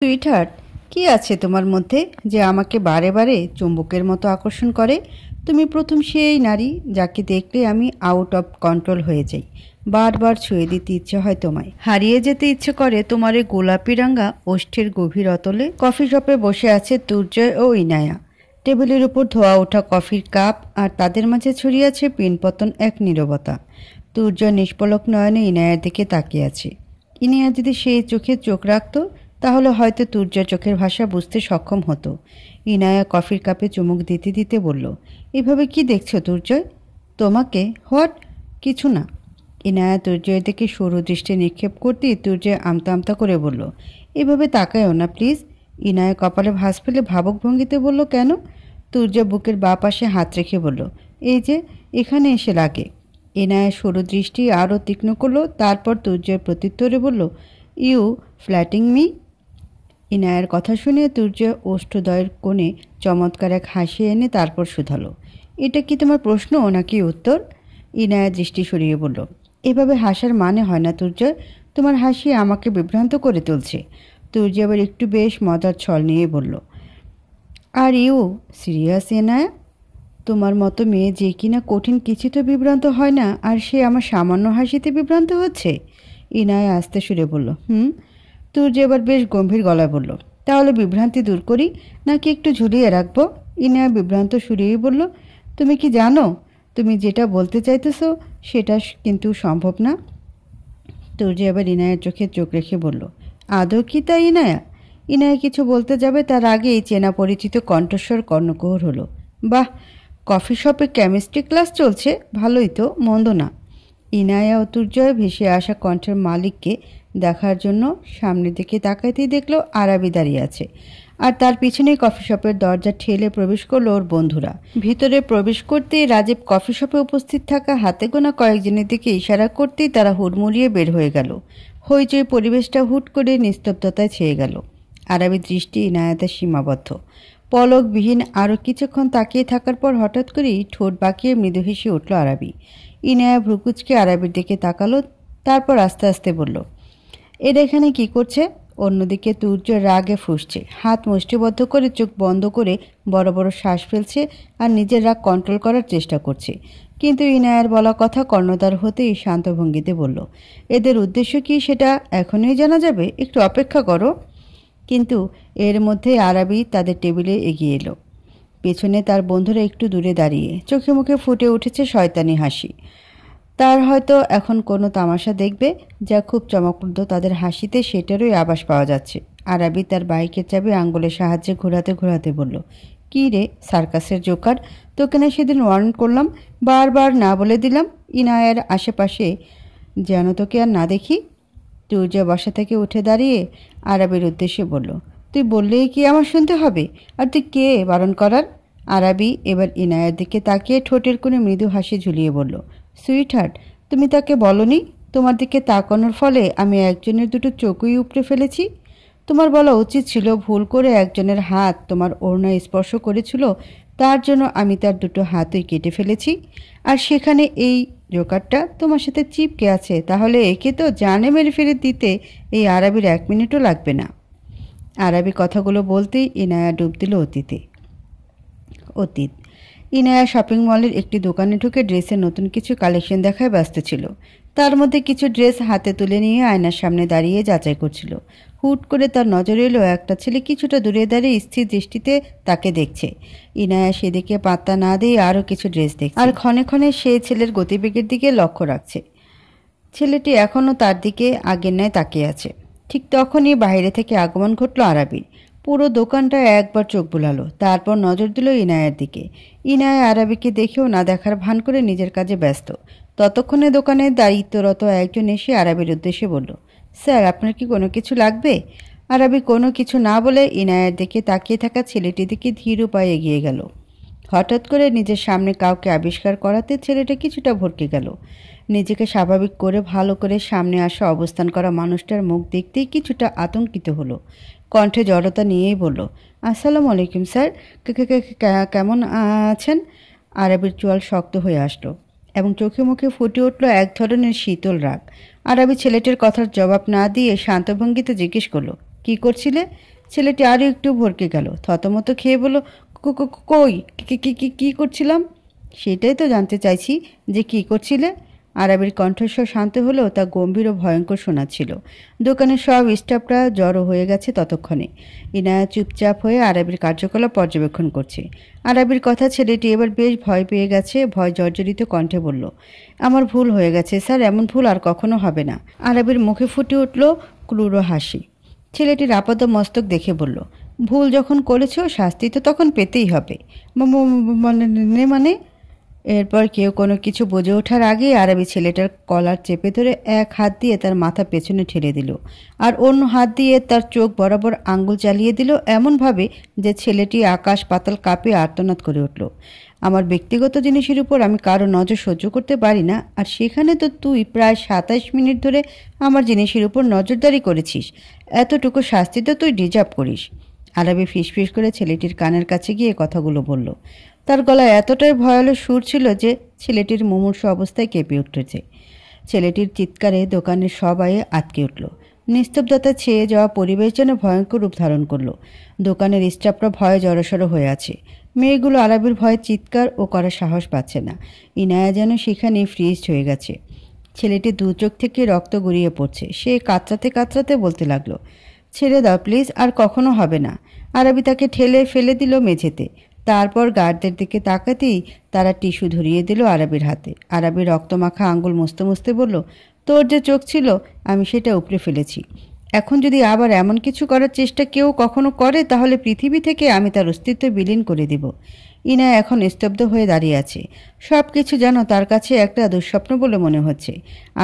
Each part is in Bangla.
সুইটহার্ট, কি আছে তোমার মধ্যে যে আমাকে বারে বারে চুম্বকের মতো আকর্ষণ করে? তুমি প্রথম সেই নারী যাকে দেখলে আমি আউট অফ কন্ট্রোল হয়ে যাই। বারবার ছুঁয়ে দিতে ইচ্ছে হয় তোমায়, হারিয়ে যেতে ইচ্ছে করে তোমার এই গোলাপি রাঙা ওষ্ঠের গভীর অতলে। কফি শপে বসে আছে দুর্জয় ও ইনায়া। টেবিলের উপর ধোয়া ওঠা কফির কাপ, আর তাদের মাঝে ছড়িয়ে আছে পিনপতন এক নীরবতা। দুর্জয় নিষ্পলক নয়নে ইনায়ার দিকে তাকিয়ে আছে। ইনায়া যদি সেই চোখে চোখ রাখত তাহলে হয়তো তুর্যা চোখের ভাষা বুঝতে সক্ষম হতো। ইনায়া কফির কাপে চুমুক দিতে দিতে বলল, এভাবে কি দেখছো তুর্জয়? তোমাকে? হোয়াট? কিছু না। ইনায়া তুর্জয়ের দিকে সরু দৃষ্টি নিক্ষেপ করতেই তুর্জয় আমতা আমতা করে বলল, এভাবে তাকায়ও না প্লিজ। ইনায়া কপালে ভাঁজ ফেলে ভাবক ভঙ্গিতে বলল, কেন? তুর্যা বুকের বা পাশে হাত রেখে বলল, এই যে এখানে এসে লাগে। ইনায়া সরু দৃষ্টি আরও তীক্ষ্ণ করলো, তারপর তুর্যের প্রত্যুত্তরে বলল, ইউ ফ্ল্যাটিং মি? ইনায়ার কথা শুনে তুর্য ওষ্ঠদয়ের কোণে চমৎকার এক হাসি এনে তারপর শুধালো, এটা কি তোমার প্রশ্ন নাকি উত্তর? ইনায়া দৃষ্টি সরিয়ে বলল, এভাবে হাসার মানে হয় না তুর্য, তোমার হাসি আমাকে বিভ্রান্ত করে তুলছে। তুর্য আবার একটু বেশ মজার ছল নিয়ে বলল, আর ইউ সিরিয়াস ইনায়া? তোমার মতো মেয়ে যে কিনা কঠিন কিছুতে বিভ্রান্ত হয় না, আর সে আমার সামান্য হাসিতে বিভ্রান্ত হচ্ছে? ইনায়া আস্তে সুরে বলল, তুর্য এবার বেশ গম্ভীর গলায় বলল, তাহলে বিভ্রান্তি দূর করি নাকি একটু ঝুলিয়ে রাখবো? ইনায়া বিভ্রান্ত সুরেই বলল, তুমি কি জানো তুমি যেটা বলতে চাইতেছো সেটা কিন্তু সম্ভব না? তুর্য এবার ইনায়ার চোখে চোখ রেখে বলল, আদৌ কি তাই ইনায়া? ইনায়া কিছু বলতে যাবে তার আগেই চেনা পরিচিত কণ্ঠস্বর কর্ণকুহর হলো, বাহ, কফি শপে কেমিস্ট্রি ক্লাস চলছে, ভালোই তো, মন্দ না। ইনায়া ও তুর্জয় ভেসে আসা কণ্ঠের মালিককে দেখার জন্য সামনের দিকে তাকাইতেই দেখলো আরাবি দাঁড়িয়ে আছে, আর তার পিছনেই কফি শপের দরজা ঠেলে প্রবেশ করলো ওর বন্ধুরা। ভিতরে প্রবেশ করতেই রাজীব কফি শপে উপস্থিত থাকা হাতে গোনা কয়েকজনের দিকে ইশারা করতেই তারা হুড়মুড়িয়ে বের হয়ে গেল। হইচই পরিবেশটা হুট করে নিস্তব্ধতায় ছেয়ে গেল। আরাবির দৃষ্টি ইনায়াতের সীমাবদ্ধ। পলকবিহীন আরও কিছুক্ষণ তাকিয়ে থাকার পর হঠাৎ করেই ঠোঁট বাঁকিয়ে মৃদু হেসে উঠল আরাবি। ইনায়া ভ্রুকুচকে আরাবির দিকে তাকালো, তারপর আস্তে আস্তে বলল, এরা এখানে কি করছে? অন্যদিকে তুর্য রাগে ফুঁসছে, হাত মুষ্টিবদ্ধ করে চোখ বন্ধ করে বড় বড় শ্বাস ফেলছে আর নিজের রাগ কন্ট্রোল করার চেষ্টা করছে। কিন্তু ইনায়ার বলা কথা কর্ণধার হতেই শান্ত ভঙ্গিতে বলল, এদের উদ্দেশ্য কি সেটা এখনই জানা যাবে, একটু অপেক্ষা করো। কিন্তু এর মধ্যে আরাবি তাদের টেবিলে এগিয়ে এলো। পেছনে তার বন্ধুরা একটু দূরে দাঁড়িয়ে, চোখে মুখে ফুটে উঠেছে শয়তানি হাসি। তার হয়তো এখন কোনো তামাশা দেখবে যা খুব চমকপ্রদ তাদের হাসিতে, সেটারই আভাস পাওয়া যাচ্ছে। আরাবি তার বাইকের চাবি আঙ্গুলের সাহায্যে ঘোরাতে ঘোরাতে বলল, কী রে সার্কাসের জোকার, তোকে না সেদিন ওয়ার্ন করলাম, বারবার না বলে দিলাম ইনায়ার আশেপাশে যেন তোকে আর না দেখি। তুর্য বসা থেকে উঠে দাঁড়িয়ে আরাবির উদ্দেশ্যে বলল, তুই বললেই কি আমার শুনতে হবে? আর তুই কে বারণ করার? আরাবি এবার ইনায়ার দিকে তাকিয়ে ঠোঁটের কোণে মৃদু হাসি ঝুলিয়ে বলল, সুইটহার্ট, তুমি তাকে বলনি তোমার দিকে তাকানোর ফলে আমি একজনের দুটো চোখই উপড়ে ফেলেছি? তোমার বলা উচিত ছিল ভুল করে একজনের হাত তোমার ওড়নায় স্পর্শ করেছিল, তার জন্য আমি তার দুটো হাতই কেটে ফেলেছি। আর সেখানে এই জোকারটা তোমার সাথে চিপকে আছে, তাহলে একে তো জানে মেরে ফেলে দিতে এই আরাবির 1 মিনিটও লাগবে না। আরাবি কথাগুলো বলতেই ইনায়া ডুব দিল অতীত। ইনায়া শপিং মলের একটি দোকানে ঢুকে ড্রেসের নতুন কিছু কালেকশন দেখায় ব্যস্ত ছিল। তার মধ্যে কিছু ড্রেস হাতে তুলে নিয়ে আয়নার সামনে দাঁড়িয়ে যাচাই করছিল। হুট করে তার নজরে এলো একটা ছেলে কিছুটা দূরে দাঁড়িয়ে স্থির দৃষ্টিতে তাকে দেখছে। ইনায়া সেদিকে পাত্তা না দিয়ে আরও কিছু ড্রেস দেখছে, আর ক্ষণে ক্ষণে সেই ছেলের গতিবেগের দিকে লক্ষ্য রাখছে। ছেলেটি এখনও তার দিকে আগের ন্যায় তাকিয়ে আছে। ঠিক তখনই বাইরে থেকে আগমন ঘটল আরাবির। পুরো দোকানটা একবার চোখ বুলালো, তারপর নজর দিল ইনায়ার দিকে। ইনায়া আরাবিকে দেখেও না দেখার ভান করে নিজের কাজে ব্যস্ত। ততক্ষণে দোকানে দায়িত্বরত একজন এসে আরাবির উদ্দেশ্যে বলল, স্যার, আপনার কি কোনো কিছু লাগবে? আরাবি কোনো কিছু না বলে ইনায়ার দিকে তাকিয়ে থাকা ছেলেটির দিকে ধীর উপায়ে এগিয়ে গেল। হঠাৎ করে নিজের সামনে কাউকে আবিষ্কার করাতে ছেলেটা কিছুটা ভরকে গেল। নিজেকে স্বাভাবিক করে ভালো করে সামনে আসা অবস্থান করা মানুষটার মুখ দেখতেই কিছুটা আতঙ্কিত হলো। কণ্ঠে জড়তা নিয়েই বলল, আসসালামু আলাইকুম স্যার, কেমন আছেন? আরাবির চোয়াল শক্ত হয়ে আসলো এবং চোখে মুখে ফুটে উঠল এক ধরনের শীতল রাগ। আরাবি ছেলেটির কথার জবাব না দিয়ে শান্ত ভঙ্গিতে জিজ্ঞেস করলো, কি করছিলে? ছেলেটি আরও একটু ভরকে গেল, থতমত খেয়ে বলল, কই কি করছিলাম? সেটাই তো জানতে চাইছি যে কি করছিলে। আরবের কণ্ঠস্বর শান্ত হলেও তা গম্ভীর ও ভয়ঙ্কর শোনাচ্ছিল। দোকানের সব স্টাফরা জড়ো হয়ে গেছে ততক্ষণে। ইনায়া চুপচাপ হয়ে আরবের কার্যকলাপ পর্যবেক্ষণ করছে। আরবের কথা ছেলেটি এবার বেশ ভয় পেয়ে গেছে। ভয় জর্জরিত কণ্ঠে বলল, আমার ভুল হয়ে গেছে স্যার, এমন ভুল আর কখনো হবে না। আরবের মুখে ফুটে উঠল ক্রূর হাসি। ছেলেটির আপাত মস্তক দেখে বলল, ভুল যখন করেছো শাস্তি তো তখন পেতেই হবে। মানে? এরপর কেউ কোনো কিছু বুঝে ওঠার আগেই আরবি ছেলেটার কলার চেপে ধরে এক হাত দিয়ে তার মাথা পেছনে ঠেলে দিল, আর অন্য হাত দিয়ে তার চোখ বরাবর আঙ্গুল চালিয়ে দিল এমনভাবে যে ছেলেটি আকাশ পাতাল কাঁপে আর্তনাদ করে উঠল। আমার ব্যক্তিগত জিনিসের উপর আমি কারো নজর সহ্য করতে পারি না, আর সেখানে তো তুই প্রায় 27 মিনিট ধরে আমার জিনিসের উপর নজরদারি করেছিস। এতটুকু শাস্তি তো তুই ডিজার্ভ করিস। আরবি ফিসফিস করে ছেলেটির কানের কাছে গিয়ে কথাগুলো বলল। তার গলায় এতটাই ভয়ালো সুর ছিল যে ছেলেটির মুমূর্ষু অবস্থায় কেঁপে উঠেছে। ছেলেটির চিৎকারে দোকানের সবাই আটকে উঠল। নিস্তব্ধতা ছেয়ে যাওয়া পরিবেশ যেন ভয়ঙ্কর রূপ ধারণ করল। দোকানের স্টাফরা ভয়ে জড়সড় হয়ে আছে। মেয়েগুলো আরবির ভয়ে চিৎকার ও করার সাহস পাচ্ছে না। ইনায়া যেন সেখানে ফ্রিজ হয়ে গেছে। ছেলেটি দু চোখ থেকে রক্ত গড়িয়ে পড়ছে। সে কাতরাতে কাতরাতে বলতে লাগলো, ছেড়ে দাও প্লিজ, আর কখনো হবে না। আরবি তাকে ঠেলে ফেলে দিল মেঝেতে। তারপর গার্ডদের দিকে তাকাতেই তারা টিস্যু ধরিয়ে দিল আরবির হাতে। আরবি রক্তমাখা আঙ্গুল মুছতে মুছতে বলল, তোর যে চোখ ছিল আমি সেটা উপড়ে ফেলেছি। এখন যদি আবার এমন কিছু করার চেষ্টা কেউ কখনো করে তাহলে পৃথিবী থেকে আমি তার অস্তিত্ব বিলীন করে দেব। ইনায়া এখন স্তব্ধ হয়ে দাঁড়িয়ে আছে। সব কিছু যেন তার কাছে একটা দুঃস্বপ্ন বলে মনে হচ্ছে।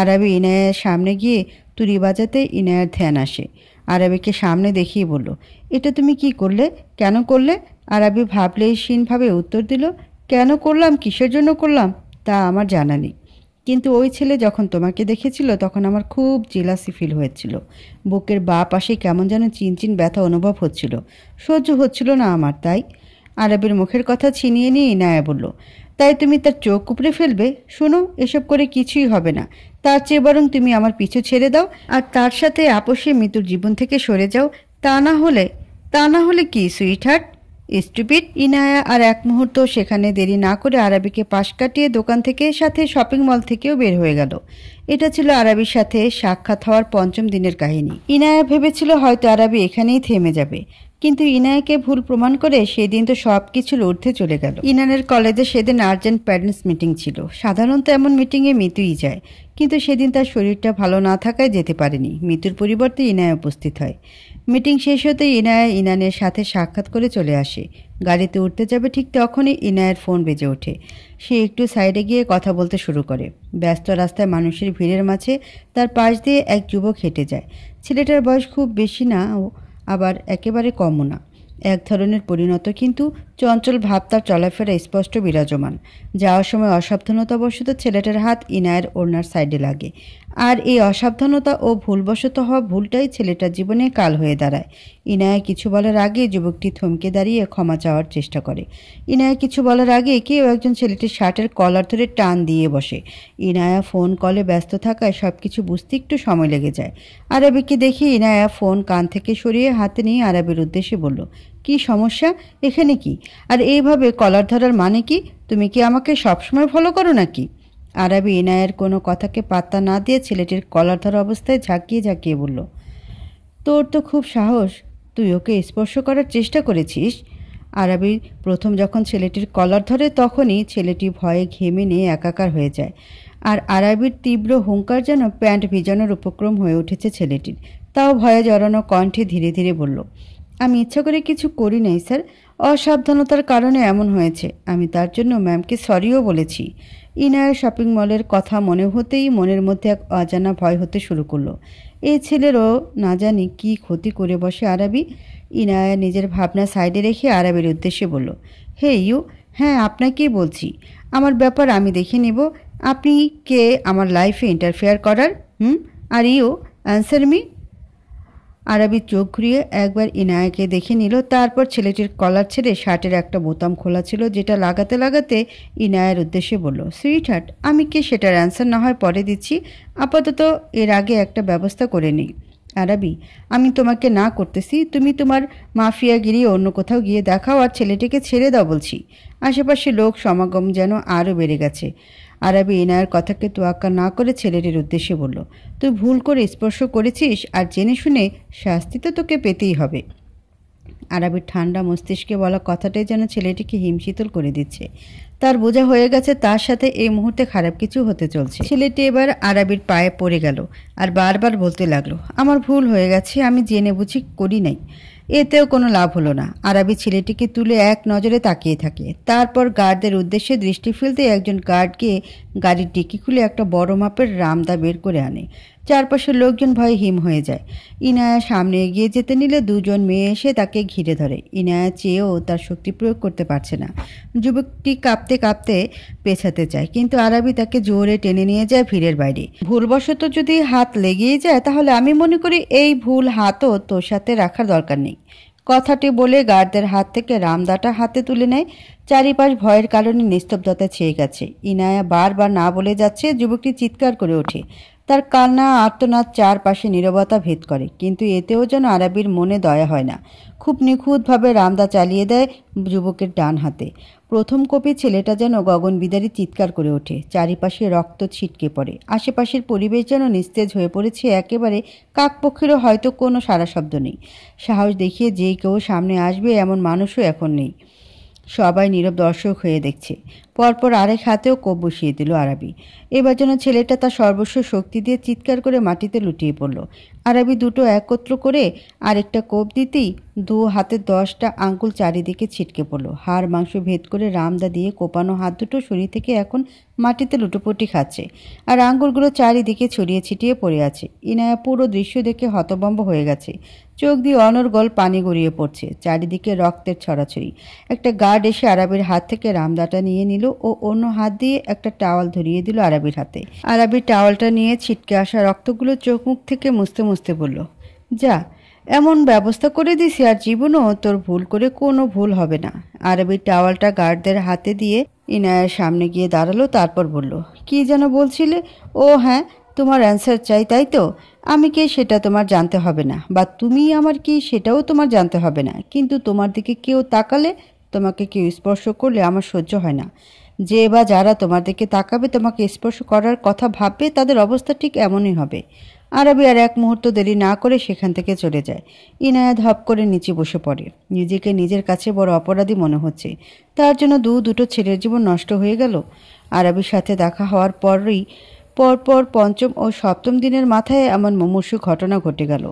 আরবি ইনায়ার সামনে গিয়ে তুড়ি বাজাতে ইনায়ার ধ্যান আসে। আরবিকে সামনে দেখিয়ে বলল, এটা তুমি কি করলে? কেন করলে? আরবি ভাবলেশীনভাবে উত্তর দিল, কেন করলাম, কিসের জন্য করলাম তা আমার জানা নেই, কিন্তু ওই ছেলে যখন তোমাকে দেখেছিল তখন আমার খুব জেলাসি ফিল হয়েছিল। বুকের বাঁ পাশে কেমন যেন চিনচিন ব্যথা অনুভব হচ্ছিল। সহ্য হচ্ছিল না আমার, তাই। আরবের মুখের কথা ছিনিয়ে নিয়ে ইনায়া বলল, তাই তুমি তার চোখ উপড়ে ফেলবে? শোনো, এসব করে কিছুই হবে না। তার চেয়ে বরং তুমি আমার পিছু ছেড়ে দাও আর তার সাথে আপোষে মৃত্যুর জীবন থেকে সরে যাও। তা না হলে কি সুইট হার্ট? স্টুপিড। ইনায়া আর এক মুহূর্ত সেখানে দেরি না করে আরবিকে পাশ কাটিয়ে দোকান থেকে সাথে শপিং মল থেকেও বের হয়ে গেল। এটা ছিল আরবির সাথে সাক্ষাৎ হওয়ার 5ম দিনের কাহিনী। ইনায়া ভেবেছিল হয়তো আরবি এখানেই থেমে যাবে, কিন্তু ইনায়াকে ভুল প্রমাণ করে সেদিন তো সব কিছুর ঊর্ধ্বে চলে গেল। ইনানের কলেজে সেদিন আর্জেন্ট প্যারেন্টস মিটিং ছিল। সাধারণত এমন মিটিংয়ে মিতুই যায়, কিন্তু সেদিন তার শরীরটা ভালো না থাকায় যেতে পারেনি। মিতুর পরিবর্তে ইনায়া উপস্থিত হয়। মিটিং শেষ হতেই ইনায়া ইনানের সাথে সাক্ষাৎ করে চলে আসে। গাড়িতে উঠতে যাবে ঠিক তখনই ইনায়ের ফোন বেজে ওঠে। সে একটু সাইডে গিয়ে কথা বলতে শুরু করে। ব্যস্ত রাস্তায় মানুষের ভিড়ের মাঝে তার পাশ দিয়ে এক যুবক হেঁটে যায়। ছেলেটার বয়স খুব বেশি না, আবার একেবারে কমও না। এক ধরনের পরিণত কিন্তু চঞ্চল ভাব তার চলাফেরা স্পষ্ট বিরাজমান। যাওয়ার সময় অসাবধানতাবশত ছেলেটার হাত ইনায়ের ওড়নার সাইডে লাগে, আর এই অসাবধানতা ও ভুলবশত হওয়া ভুলটাই ছেলেটার জীবনে কাল হয়ে দাঁড়ায়। ইনায়া কিছু বলার আগে যুবকটি থমকে দাঁড়িয়ে ক্ষমা চাওয়ার চেষ্টা করে। ইনায়া কিছু বলার আগে কেউ একজন ছেলেটির শার্টের কলার ধরে টান দিয়ে বসে। ইনায়া ফোন কলে ব্যস্ত থাকায় সব কিছু বুঝতে একটু সময় লেগে যায়। আরবিকে দেখে ইনায়া ফোন কান থেকে সরিয়ে হাতে নিয়ে আরবির উদ্দেশ্যে বলল, কি সমস্যা? এখানে কি? আর এইভাবে কলার ধরার মানে কি? তুমি কি আমাকে সবসময় ফলো করো নাকি? আরবি ইনায়ের কোনো কথাকে পাত্তা না দিয়ে ছেলেটির কলার ধরা অবস্থায় ঝাঁকিয়ে ঝাঁকিয়ে বলল, তোর তো খুব সাহস, তুই ওকে স্পর্শ করার চেষ্টা করেছিস। আরবি প্রথম যখন ছেলেটির কলার ধরে তখনই ছেলেটি ভয়ে ঘেমে নিয়ে একাকার হয়ে যায়, আর আরবির তীব্র হুঙ্কার যেন প্যান্ট ভিজানোর উপক্রম হয়ে উঠেছে ছেলেটির। তাও ভয়ে জড়ানো কণ্ঠে ধীরে ধীরে বলল, আমি ইচ্ছা করে কিছু করি নাই স্যার, অসাবধানতার কারণে এমন হয়েছে। আমি তার জন্য ম্যামকে সরিও বলেছি। ইনায়ের শপিং মলের কথা মনে হতেই মনের মধ্যে এক অজানা ভয় হতে শুরু করলো। এই ছেলেরও না জানি কি ক্ষতি করে বসে আরবি। ইনায়া নিজের ভাবনা সাইডে রেখে আরবির উদ্দেশ্যে বলল, হে ইউ, হ্যাঁ আপনাকেই বলছি। আমার ব্যাপার আমি দেখে নেব। আপনি কে আমার লাইফে ইন্টারফেয়ার করার? Are you answer me. Arbi চোখ ঘুরিয়ে একবার ইনায়াকে দেখে নিল, তারপর ছেলেটির কলার ছেড়ে শার্টের একটা বোতাম খোলা ছিল যেটা লাগাতে লাগাতে ইনায়ার উদ্দেশ্যে বলল, সুইট হার্ট, আমি কি সেটার অ্যান্সার না হয় পরে দিচ্ছি, আপাতত এর আগে একটা ব্যবস্থা করে নিই। আরাবি, আমি তোমাকে না করতেছি, তুমি তোমার মাফিয়াগিরি অন্য কোথাও গিয়ে দেখাও আর ছেলেটিকে ছেড়ে দাও বলছি। আশেপাশে লোক সমাগম যেন আরও বেড়ে গেছে। আরাবি ইনায়ার কথাকে তোয়াক্কা না করে ছেলেটির উদ্দেশ্যে বলল, তুই ভুল করে স্পর্শ করেছিস আর জেনে শুনে শাস্তি তো তোকে পেতেই হবে। আরাবির ঠান্ডা মস্তিষ্কে বলা কথাটাই যেন ছেলেটিকে হিমশীতল করে দিচ্ছে। তার বোঝা হয়ে গেছে তার সাথে এই মুহূর্তে খারাপ কিছু হতে চলছে। ছেলেটি এবার আরাবির পায়ে পড়ে গেল আর বারবার বলতে লাগলো, আমার ভুল হয়ে গেছে, আমি জেনে বুঝি করি নাই। এতেও কোনো লাভ হলো না। আরাবি ছেলেটিকে তুলে এক নজরে তাকিয়ে থাকে। তারপর গার্ডদের উদ্দেশ্যে দৃষ্টি ফেলতে একজন গার্ড গিয়ে গাড়ির ডিকি খুলে একটা বড় মাপের রামদা বের করে আনে। চারপাশের লোকজন ভয়ে হিম হয়ে যায়। ইনায়া সামনে এগিয়ে যেতে নিলে দুজন মেয়ে এসে তাকে ঘিরে ধরে। ইনায়া চেয়েও তার শক্তি প্রয়োগ করতে পারছে না। যুবকটি কাঁপতে কাঁপতে পেছাতে চায়, কিন্তু আরাবি তাকে জোরে টেনে নিয়ে যায় ভিড়ের বাইরে। ভুলবশত যদি হাত লেগেই যায় তাহলে আমি মনে করি এই ভুল হাতও তোর সাথে রাখার দরকার নেই। কথাটি বলে গার্ডদের হাত থেকে রামদাটা হাতে তুলে নেয়। চারিপাশ ভয়ের কারণে নিস্তব্ধতা ছেয়ে গেছে। ইনায়া বারবার না বলে যাচ্ছে। যুবকটি চিৎকার করে ওঠে। তার কান্না আর্তনাদ চারপাশে নীরবতা ভেদ করে, কিন্তু এতেও যেন আরাবির মনে দয়া হয় না। খুব নিখুঁতভাবে রামদা চালিয়ে দেয় যুবকের ডান হাতে। প্রথম কোপে ছেলেটা যেন গগনবিদারী চিৎকার করে ওঠে। চারিপাশে রক্ত ছিটকে পড়ে। আশেপাশের পরিবেশ যেন নিস্তেজ হয়ে পড়েছে একেবারে। কাকপক্ষীরও হয়তো কোনো সারা শব্দ নেই। সাহস দেখিয়ে যে কেউ সামনে আসবে এমন মানুষও এখন নেই। সবাই নীরব দর্শক হয়ে দেখছে। পরপর আরেক হাতেও কোপ বসিয়ে দিল আরাবি। এবার যেন ছেলেটা তার সর্বস্ব শক্তি দিয়ে চিৎকার করে মাটিতে লুটিয়ে পড়ল। আরাবি দুটো একত্র করে আরেকটা কোপ দিতেই দু হাতে 10টা আঙ্গুল চারিদিকে ছিটকে পড়ল। হাড় মাংস ভেদ করে রামদা দিয়ে কোপানো হাত দুটো শরীর থেকে এখন মাটিতে লুটোপুটি খাচ্ছে, আর আঙ্গুলগুলো চারিদিকে ছড়িয়ে ছিটিয়ে পড়ে আছে। ইনায়া পুরো দৃশ্য দেখে হতভম্ব হয়ে গেছে। চোখ দিয়ে অনর্গল পানি গড়িয়ে পড়ছে। চারিদিকে রক্তের ছড়াছড়ি। একটা গার্ড এসে আরাবির হাত থেকে রামদাটা নিয়ে নিল ও অন্য হাত দিয়ে একটা টাওয়াল ধরিয়ে দিল আরাবির হাতে। আরাবির টাওয়ালটা নিয়ে ছিটকে আসা রক্তগুলো চোখ মুখ থেকে মুছতে মুছতে বলল, যা, এমন ব্যবস্থা করে দিছি আর জীবনও তোর ভুল করে কোনো ভুল হবে না। আরাবির টাওয়ালটা গার্ডদের হাতে দিয়ে ইনায়ার সামনে গিয়ে দাঁড়ালো। তারপর বলল, কি যেন বলছিলে? ও হ্যাঁ, তোমার অ্যান্সার চাই তাই তো? আমি কে সেটা তোমার জানতে হবে না, বা তুমি আমার কি সেটাও তোমার জানতে হবে না। কিন্তু তোমার দিকে কেউ তাকালে, তোমাকে কেউ স্পর্শ করলে আমার সহ্য হয় না। যে বা যারা তোমার দিকে তাকাবে, তোমাকে স্পর্শ করার কথা ভাববে, তাদের অবস্থা ঠিক এমনই হবে। আরাবি আর এক মুহূর্ত দেরি না করে সেখান থেকে চলে যায়। ইনায়া ধপ করে নিচে বসে পড়ে। নিজেকে নিজের কাছে বড় অপরাধী মনে হচ্ছে। তার জন্য দুটো ছেলের জীবন নষ্ট হয়ে গেল। আরাবির সাথে দেখা হওয়ার পরপর পঞ্চম ও সপ্তম দিনের মাথায় এমন মুমূর্ষু ঘটনা ঘটে গেল।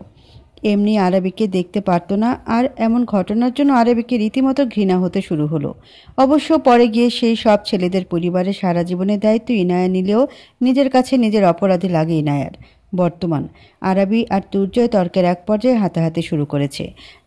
এমনি আরাবিকে দেখতে পারত না, আর এমন ঘটনার জন্য আরাবিকে রীতিমতো ঘৃণা হতে শুরু হলো। অবশ্য পরে গিয়ে সেই সব ছেলেদের পরিবারের সারা জীবনের দায়িত্ব ইনায়া নিলেও নিজের কাছে নিজের অপরাধী লাগে ইনায়ার। বর্তমান আরাবি আর তুর্জয় তর্কের এক পর্যায়ে হাতাহাতি শুরু করেছে,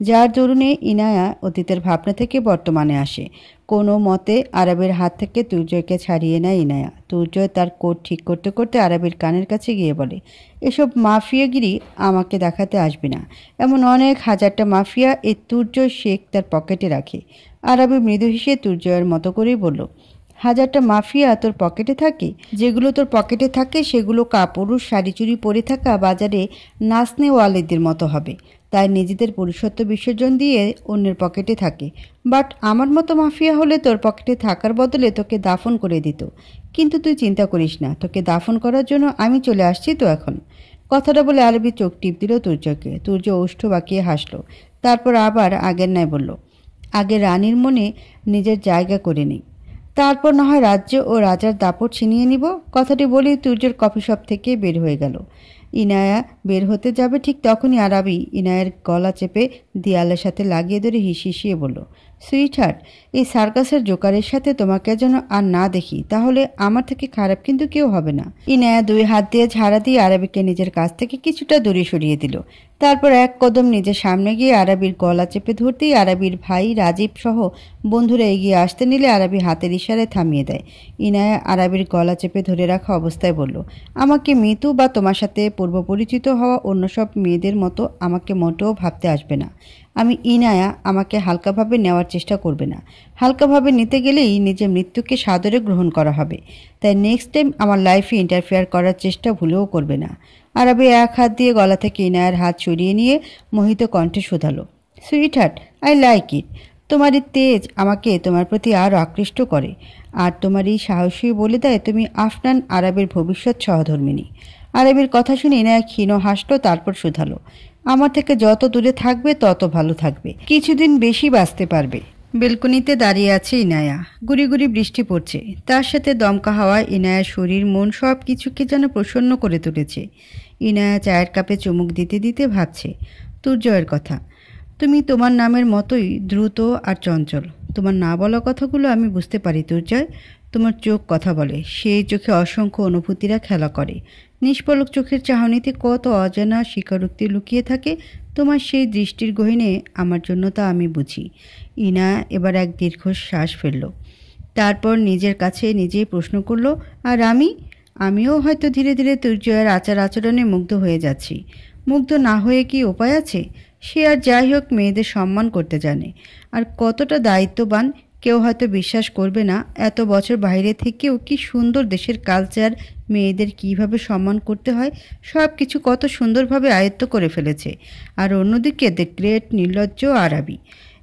যার দরুনে ইনায়া অতীতের ভাবনা থেকে বর্তমানে আসে। কোনো মতে আরাবের হাত থেকে তুর্জয়কে ছাড়িয়ে নেয় ইনায়া। তুর্জয় তার কোট ঠিক করতে করতে আরাবির কানের কাছে গিয়ে বলে, এসব মাফিয়াগিরি আমাকে দেখাতে আসবে না। এমন অনেক হাজারটা মাফিয়া এই তুর্জয় শেখ তার পকেটে রাখে। আরাবি মৃদু হেসে তুর্জয়ের মতো করেই বলল, হাজারটা মাফিয়া তোর পকেটে থাকে? যেগুলো তোর পকেটে থাকে সেগুলো কাপুরুষ শাড়ি চুরি পরে থাকা বাজারে নাচনেওয়ালেদের মতো হবে। তাই নিজেদের পুরুষত্ব বিসর্জন দিয়ে অন্যের পকেটে থাকে। বাট আমার মতো মাফিয়া হলে তোর পকেটে থাকার বদলে তোকে দাফন করে দিত। কিন্তু তুই চিন্তা করিস না, তোকে দাফন করার জন্য আমি চলে আসছি তো এখন। কথাটা বলে আরবি চোখ টিপ দিল তুর্যকে। তুর্য ওষ্ঠ বাঁকিয়ে হাসলো। তারপর আবার আগের ন্যায় বলল, আগে রানীর মনে নিজের জায়গা করে নিই, তারপর না হয় রাজ্য ও রাজার দাপট ছিনিয়ে নিব। কথাটি বলেই তুর্যের কফি শপ থেকে বের হয়ে গেল। ইনায়া বের হতে যাবে ঠিক তখনই আরাবি ইনায়ের গলা চেপে দেয়ালের সাথে লাগিয়ে ধরে হিসিয়ে বলল, সুইট হার্ট, এই সার্কাসের জোকারের সাথে তোমাকে যেন আর না দেখি, তাহলে আমার থেকে খারাপ কিন্তু কেউ হবে না। ইনায়া 2 হাত দিয়ে ঝাড়া দিয়ে আরাবিকে নিজের কাছ থেকে কিছুটা দূরে সরিয়ে দিল। তারপর এক কদম নিজের সামনে গিয়ে আরাবির গলা চেপে ধরতেই আরাবির ভাই রাজীব সহ বন্ধুরা এগিয়ে আসতে নিলে আরাবি হাতের ইশারায় থামিয়ে দেয়। ইনায়া আরাবির গলা চেপে ধরে রাখা অবস্থায় বলল, আমাকে মিতু বা তোমার সাথে পূর্ব পরিচিত হওয়া অন্য সব মেয়েদের মতো আমাকে মোটেও ভাবতে আসবে না। আমি ইনায়া আমাকে হালকাভাবে নেওয়ার চেষ্টা করবে না। হালকাভাবে নিতে গেলেই নিজের মৃত্যুকে সাদরে গ্রহণ করা হবে। তাই নেক্সট টাইম আমার লাইফে ইন্টারফেয়ার করার চেষ্টা ভুলেও করবে না। আরবি এক হাত দিয়ে গলা থেকে ইনায়ার হাত সরিয়ে নিয়ে মোহিত কণ্ঠে শোধালো, sweetheart, I like it. তোমার এই তেজ আমাকে তোমার প্রতি আরও আকৃষ্ট করে, আর তোমার এই সাহসী বলে দেয় তুমি আফনান আরবের ভবিষ্যৎ সহধর্মিনী। আরবের কথা শুনে ইনায়া ক্ষীণ হাসলো, তারপর শুধালো, আমার থেকে যত দূরে থাকবে তত ভালো থাকবে, কিছুদিন বেশি বাঁচতে পারবে। বেলকনিতে দাঁড়িয়ে আছে ইনায়া। গুড়ি গুড়ি বৃষ্টি পড়ছে, তার সাথে দমকা হাওয়ায় ইনায়ার শরীর মন সব কিছুকে যেন প্রসন্ন করে তুলেছে। ইনায়া চায়ের কাপে চুমুক দিতে দিতে ভাবছে তুর্জয়ের কথা। তুমি তোমার নামের মতোই দ্রুত আর চঞ্চল। তোমার না বলা কথাগুলো আমি বুঝতে পারি তুর্জয়। তোমার চোখ কথা বলে, সেই চোখে অসংখ্য অনুভূতিরা খেলা করে। নিষ্পলক চোখের চাহনিতে কত অজানা স্বীকারোক্তি লুকিয়ে থাকে। তোমার সেই দৃষ্টির গহীনে আমার জন্য তা আমি বুঝি। ইনা এবার এক দীর্ঘশ্বাস ফেলল, তারপর নিজের কাছে নিজেই প্রশ্ন করল, আর আমিও হয়তো ধীরে ধীরে তুর্জয়ের আচার আচরণে মুগ্ধ হয়ে যাচ্ছি। মুগ্ধ না হয়ে কি উপায় আছে? সে আর যাই হোক মেয়েদের সম্মান করতে জানে, আর কতটা দায়িত্ববান কেউ হয়তো বিশ্বাস করবে না। এত বছর বাইরে থেকেও কি সুন্দর দেশের কালচার, মেয়েদের কিভাবে সম্মান করতে হয় সব কিছু কত সুন্দরভাবে আয়ত্ত করে ফেলেছে। আর অন্যদিকে দ্য গ্রেট নির্লজ্জ আরবি,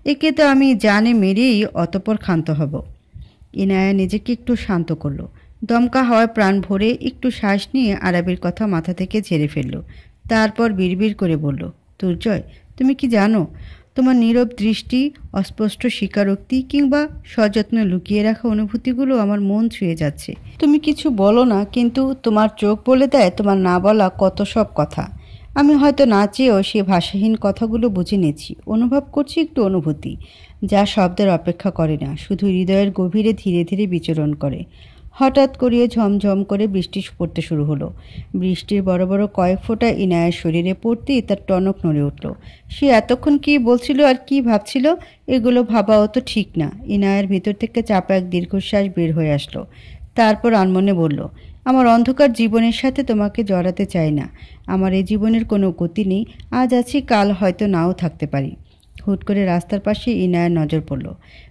একে তো আমি জানে মেরেই অতপর ক্ষান্ত হব। ইনায়া নিজেকে একটু শান্ত করলো। দমকা হওয়ায় প্রাণ ভরে একটু শ্বাস নিয়ে আরবির কথা মাথা থেকে ঝেড়ে ফেলল। তারপর বিড়বিড় করে বলল, তুর্জয়, তুমি কি জানো, তোমার নীরব দৃষ্টি, অস্পষ্ট স্বীকারোক্তি কিংবা সযত্নে লুকিয়ে রাখা অনুভূতিগুলো আমার মন ছুঁয়ে যাচ্ছে। তুমি কিছু বলো না, কিন্তু তোমার চোখ বলে দেয় তোমার না বলা কত সব কথা। আমি হয়তো না চেয়েও সে ভাষাহীন কথাগুলো বুঝে নিয়েছি। অনুভব করছি একটু অনুভূতি, যা শব্দের অপেক্ষা করে না, শুধু হৃদয়ের গভীরে ধীরে ধীরে বিচরণ করে। হঠাৎ করিয়ে ঝমঝম করে বৃষ্টি পড়তে শুরু হলো। বৃষ্টির বড় বড় কয়েক ফোঁটা ইনায়ের শরীরে পড়তেই তার টনক নড়ে উঠল। সে এতক্ষণ কী বলছিল আর কি ভাবছিল এগুলো ভাবাও তো ঠিক না। ইনায়ের ভিতর থেকে চাপা এক দীর্ঘশ্বাস বের হয়ে আসলো। তারপর আনমনে বলল, আমার অন্ধকার জীবনের সাথে তোমাকে জড়াতে চাই না। আমার এই জীবনের কোনো গতি নেই, আজ আছি কাল হয়তো নাও থাকতে পারি। হুট করে রাস্তার পাশে ইনায়ের নজর পড়ল।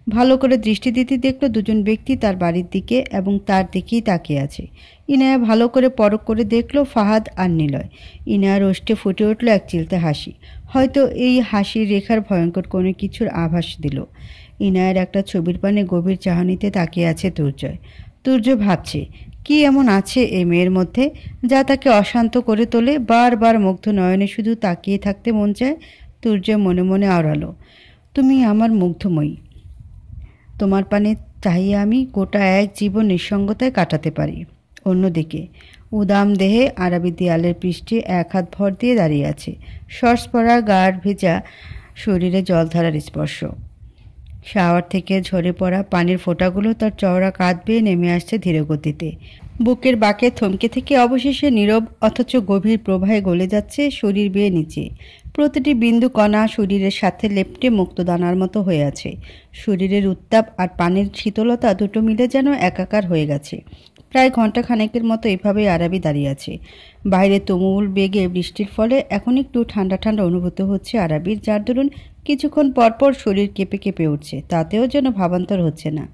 ভালো করে দৃষ্টি দিতে দেখল দুজন ব্যক্তি তার বাড়ির দিকে এবং তার দিকেই তাকিয়ে আছে। ইনায়া ভালো করে পরখ করে দেখল ফাহাদ আর নিলয়। ইনায়ার ওষ্ঠে ফুটে উঠল এক চিলতে হাসি। হয়তো এই হাসির রেখার ভয়ঙ্কর কোনো কিছুর আভাস দিল। ইনায়ার একটা ছবির পানে গভীর চাহনিতে তাকিয়ে আছে তুর্জয়। তুর্জয় ভাবছে, কি এমন আছে এই মেয়ের মধ্যে যা তাকে অশান্ত করে তোলে? বারবার মুগ্ধ নয়নে শুধু তাকিয়ে থাকতে মন চায়। তুর্জয় মনে মনে আওড়ালো, তুমি আমার মুগ্ধময়ী। তোমার পানে চাহিয়ে আমি গোটা এক জীবন নিঃসঙ্গতায় কাটাতে পারি। অন্যদিকে উদাম দেহে আরবি দেয়ালের পৃষ্ঠে এক হাত ভর দিয়ে দাঁড়িয়ে আছে। শর্টস পরা, গাঢ় ভেজা শরীরে জলধারার স্পর্শ। শাওয়ার থেকে ঝরে পড়া পানির ফোঁটাগুলো তার চওড়া কাঁধ বেয়ে নেমে আসছে ধীরে গতিতে। বুকের বাঁকে থমকে থেকে অবশেষে নীরব অথচ গভীর প্রবাহে গলে যাচ্ছে শরীর বেয়ে নিচে। প্রতিটি বিন্দু কণা শরীরের সাথে লেপ্টে মুক্তদানার মতো হয়ে আছে। শরীরের উত্তাপ আর পানির শীতলতা দুটো মিলে যেন একাকার হয়ে গেছে। প্রায় ঘণ্টাখানেকের মতো এভাবেই আরবি দাঁড়িয়ে আছে। বাইরে তুমুল বেগে বৃষ্টির ফলে এখন একটু ঠান্ডা ঠান্ডা অনুভূত হচ্ছে আরবির, যার দরুন কিছুক্ষণ পরপর শরীর কেঁপে কেঁপে উঠছে। তাতেও যেন ভাবান্তর হচ্ছে না।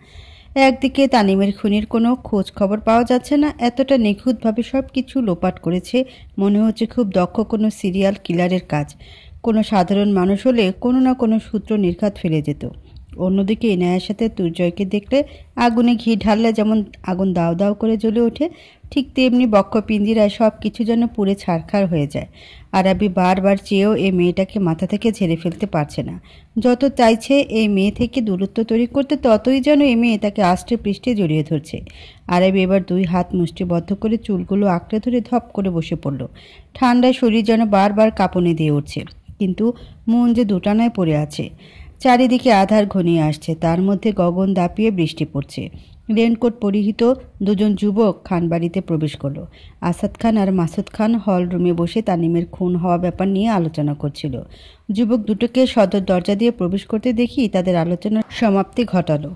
একদিকে তানিমের খুনির কোনো খোঁজ খবর পাওয়া যাচ্ছে না। এতটা নিখুঁতভাবে সব কিছু লোপাট করেছে, মনে হচ্ছে খুব দক্ষ কোনো সিরিয়াল কিলারের কাজ। কোনো সাধারণ মানুষ হলে কোনো না কোনো সূত্র নির্ঘাত ফেলে যেত। অন্যদিকে ইনায়ার সাথে তুর্জয়কে দেখলে আগুনে ঘি ঢাললে যেমন আগুন দাও দাও করে জ্বলে ওঠে, ঠিক তেমনি বক্ষ পিঞ্জিরায় সব কিছু যেন পুড়ে ছারখার হয়ে যায়। আরবি বারবার চেয়েও এই মেয়েটাকে মাথা থেকে ঝেড়ে ফেলতে পারছে না। যত চাইছে এই মেয়ে থেকে দূরত্ব তৈরি করতে, ততই যেন এই মেয়ে তাকে আষ্টে পৃষ্ঠে জড়িয়ে ধরছে। আরবি এবার দুই হাত মুষ্টিবদ্ধ করে চুলগুলো আঁকড়ে ধরে ধপ করে বসে পড়ল। ঠান্ডায় শরীর যেন বারবার কাঁপুনি দিয়ে উঠছে, কিন্তু মন যে দুটানায় পড়ে আছে। চারিদিকে আধার ঘনিয়ে আসছে, তার মধ্যে গগন দাপিয়ে বৃষ্টি পড়ছে। রেনকোট পরিহিত দুজন যুবক খানবাড়িতে প্রবেশ করলো। আসাদ খান আর মাসুদ খান হল রুমে বসে তানিমের খুন হওয়া ব্যাপার নিয়ে আলোচনা করছিল। যুবক দুটোকে সদর দরজা দিয়ে প্রবেশ করতে দেখি তাদের আলোচনার সমাপ্তি ঘটালো।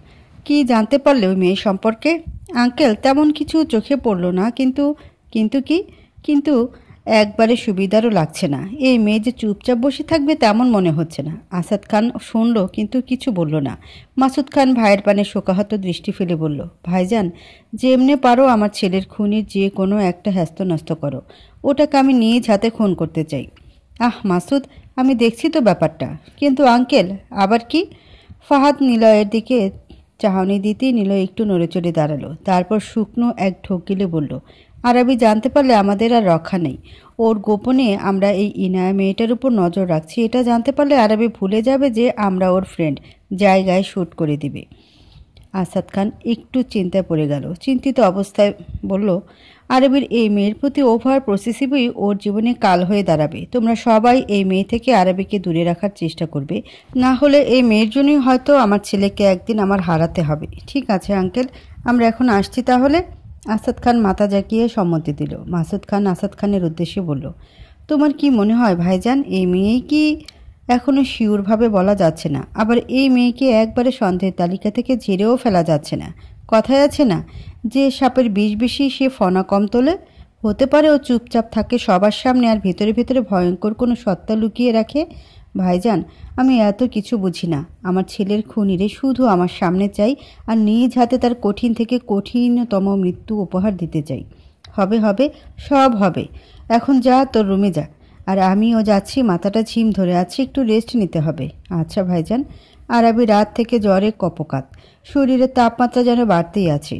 কি জানতে পারলে ওই মেয়ে সম্পর্কে? আঙ্কেল, তেমন কিছু চোখে পড়ল না, কিন্তু কিন্তু কি কিন্তু একবারে সুবিধারও লাগছে না। এই মেয়ে যে চুপচাপ বসে থাকবে তেমন মনে হচ্ছে না। আসাদ খান শুনল কিন্তু কিছু বলল না। মাসুদ খান ভাইয়ের পানে শোকাহত দৃষ্টি ফেলে বলল, ভাইজান, যেমনে পারো আমার ছেলের খুনির যে কোনো একটা হ্যস্ত করো। ওটাকে আমি নিজ হাতে খুন করতে চাই। আহ মাসুদ, আমি দেখছি তো ব্যাপারটা, কিন্তু আঙ্কেল আবার কি? ফাহাদ নিলয়ের দিকে চাহনি দিতেই নিলয় একটু নড়েচড়ে দাঁড়ালো। তারপর শুকনো এক ঢোক গিলে বলল, আরবি জানতে পারলে আমাদের আর রক্ষা নেই। ওর গোপনে আমরা এই ইনায়া মেয়েটার উপর নজর রাখছি, এটা জানতে পারলে আরবি ভুলে যাবে যে আমরা ওর ফ্রেন্ড, জায়গায় শ্যুট করে দিবে। আসাদ খান একটু চিন্তায় পড়ে গেল। চিন্তিত অবস্থায় বলল, আরবির এই মেয়ের প্রতি ওভার প্রসেসিভই ওর জীবনে কাল হয়ে দাঁড়াবে। তোমরা সবাই এই মেয়ে থেকে আরবিকে দূরে রাখার চেষ্টা করবে, না হলে এই মেয়ের জন্যই হয়তো আমার ছেলেকে একদিন আমার হারাতে হবে। ঠিক আছে আঙ্কেল, আমরা এখন আসছি তাহলে। আসাদ খান মাথা জাকিয়ে সম্মতি দিল। মাসুদ খান আসাদ খানের উদ্দেশ্যে বলল, তোমার কি মনে হয় ভাইজান, এই মেয়েই কি? এখনও শিওরভাবে বলা যাচ্ছে না। আবার এই মেয়েকে একবারে সন্দেহের তালিকা থেকে ঝেড়েও ফেলা যাচ্ছে না। কথায় আছে না, যে সাপের বিষ বেশি সে ফনা কম তোলে। হতে পারে ও চুপচাপ থাকে সবার সামনে আর ভেতরে ভেতরে ভয়ঙ্কর কোনো সত্তা লুকিয়ে রাখে। ভাইজান, আমি এত কিছু বুঝি না। আমার ছেলের খুনিরে শুধু আমার সামনে চাই আর নিজ হাতে তার কঠিন থেকে কঠিনতম মৃত্যু উপহার দিতে চাই। হবে হবে, সব হবে। এখন যা, তোর রুমে যা। আর আমিও যাচ্ছি, মাথাটা ঝিম ধরে আছে, একটু রেস্ট নিতে হবে। আচ্ছা ভাইজান। আরবি রাত থেকে জ্বরে কপকাত, শরীরের তাপমাত্রা যেন বাড়তেই আছে,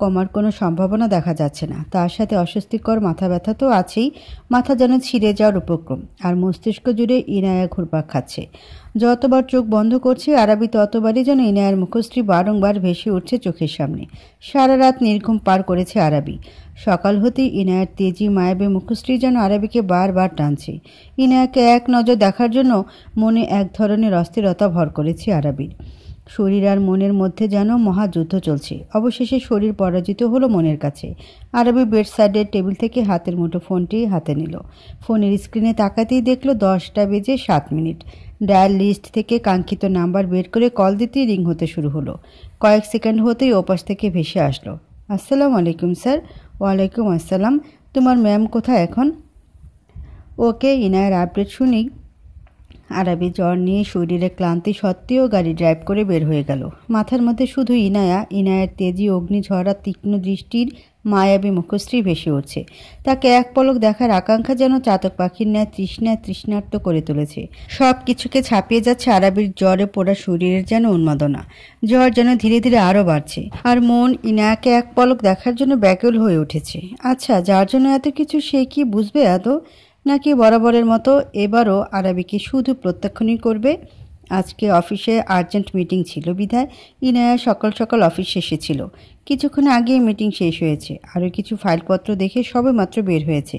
কমার কোনো সম্ভাবনা দেখা যাচ্ছে না। তার সাথে অস্বস্তিকর মাথা ব্যথা তো আছেই, মাথা যেন ছিঁড়ে যাওয়ার উপক্রম, আর মস্তিষ্ক জুড়ে ইনায়া ঘুরপাক খাচ্ছে। যতবার চোখ বন্ধ করছে আরবি ততবারই যেন ইনায়ার মুখশ্রী বারংবার ভেসে উঠছে চোখের সামনে। সারা রাত নির্ঘুম পার করেছে আরবি। সকাল হতেই ইনায়ার তেজি মায়াবী মুখশ্রী যেন আরবিকে বারবার টানছে। ইনায়াকে এক নজর দেখার জন্য মনে এক ধরনের অস্থিরতা ভর করেছে আরবির। শরীর আর মনের মধ্যে যেন মহাযুদ্ধ চলছে। অবশেষে শরীর পরাজিত হলো মনের কাছে। আরবি বেড সাইডের টেবিল থেকে হাতের মুঠো ফোনটি হাতে নিল। ফোনের স্ক্রিনে তাকাতেই দেখল 10:07। ডায়াল লিস্ট থেকে কাঙ্ক্ষিত নাম্বার বের করে কল দিতেই রিং হতে শুরু হলো। কয়েক সেকেন্ড হতেই ওপাশ থেকে ভেসে আসলো, আসসালামু আলাইকুম স্যার। ওয়ালাইকুম আসসালাম। তোমার ম্যাম কোথায় এখন? ওকে, ইনায়ের আপডেট শুনি। আরবি জ্বর নিয়ে শরীরে ক্লান্তি সত্ত্বেও গাড়ি ড্রাইভ করে বের হয়ে গেল। মাথার মধ্যে শুধু ইনায়ার তেজি অগ্নিঝরা তীক্ষ্ণ দৃষ্টির মায়াবী মুখশ্রী ভেসে উঠছে। তাকে এক পলক দেখার আকাঙ্ক্ষা যেন চাতক পাখির ন্যায় তৃষ্ণার্ত করে তুলেছে। সব কিছুকে ছাপিয়ে যাচ্ছে আরবির জ্বরে পোড়া শরীরের যেন উন্মাদনা। জ্বর যেন ধীরে ধীরে আরও বাড়ছে, আর মন ইনায়াকে এক পলক দেখার জন্য ব্যাকুল হয়ে উঠেছে। আচ্ছা, যার জন্য এত কিছু সে কি বুঝবে আদৌ? নাকি বরাবরের মতো এবারও আরবিকে শুধু প্রত্যাখ্যানই করবে? আজকে অফিসে আর্জেন্ট মিটিং ছিল বিধায় ইনায়া সকাল সকাল অফিস শেষে ছিল। কিছুক্ষণ আগেই মিটিং শেষ হয়েছে। আরও কিছু ফাইলপত্র দেখে সবেমাত্র বের হয়েছে।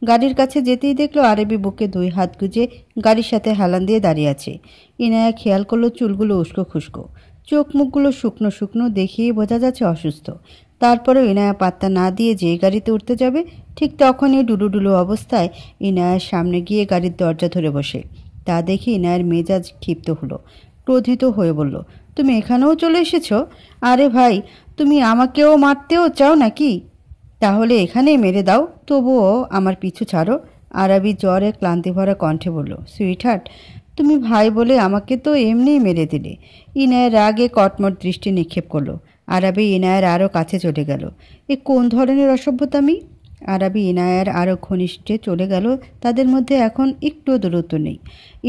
গাড়ির কাছে যেতেই দেখলো আরবি বুকে 2 হাত গুজে গাড়ির সাথে হেলান দিয়ে দাঁড়িয়ে আছে। ইনায়া খেয়াল করলো চুলগুলো উস্কো খুস্কো, চোখ মুখগুলো শুকনো শুকনো, দেখিয়ে বোঝা যাচ্ছে অসুস্থ। তারপরেও ইনায়া পাত্তা না দিয়ে যে গাড়িতে উঠতে যাবে ঠিক তখনই ডুলুডুলু অবস্থায় ইনায়ার সামনে গিয়ে গাড়ির দরজা ধরে বসে। তা দেখে ইনায়ার মেজাজ ক্ষিপ্ত হলো, ক্রোধিত হয়ে বলল, তুমি এখানেও চলে এসেছো? আরে ভাই, তুমি আমাকেও মারতেও চাও নাকি? তাহলে এখানেই মেরে দাও, তবুও আমার পিছু ছাড়ো। আরবি জ্বরে ক্লান্তি ভরা কণ্ঠে বলল, সুইটহার্ট, তুমি ভাই বলে আমাকে তো এমনিই মেরে দিলে। ইনায়ের রাগে কটমট দৃষ্টি নিক্ষেপ করলো। আরবি ইনায়ের আরও কাছে চলে গেল। এ কোন ধরনের অসভ্যতামি? আরবি ইনায়ার আরও ঘনিষ্ঠে চলে গেল। তাদের মধ্যে এখন একটু দূরত্ব নেই।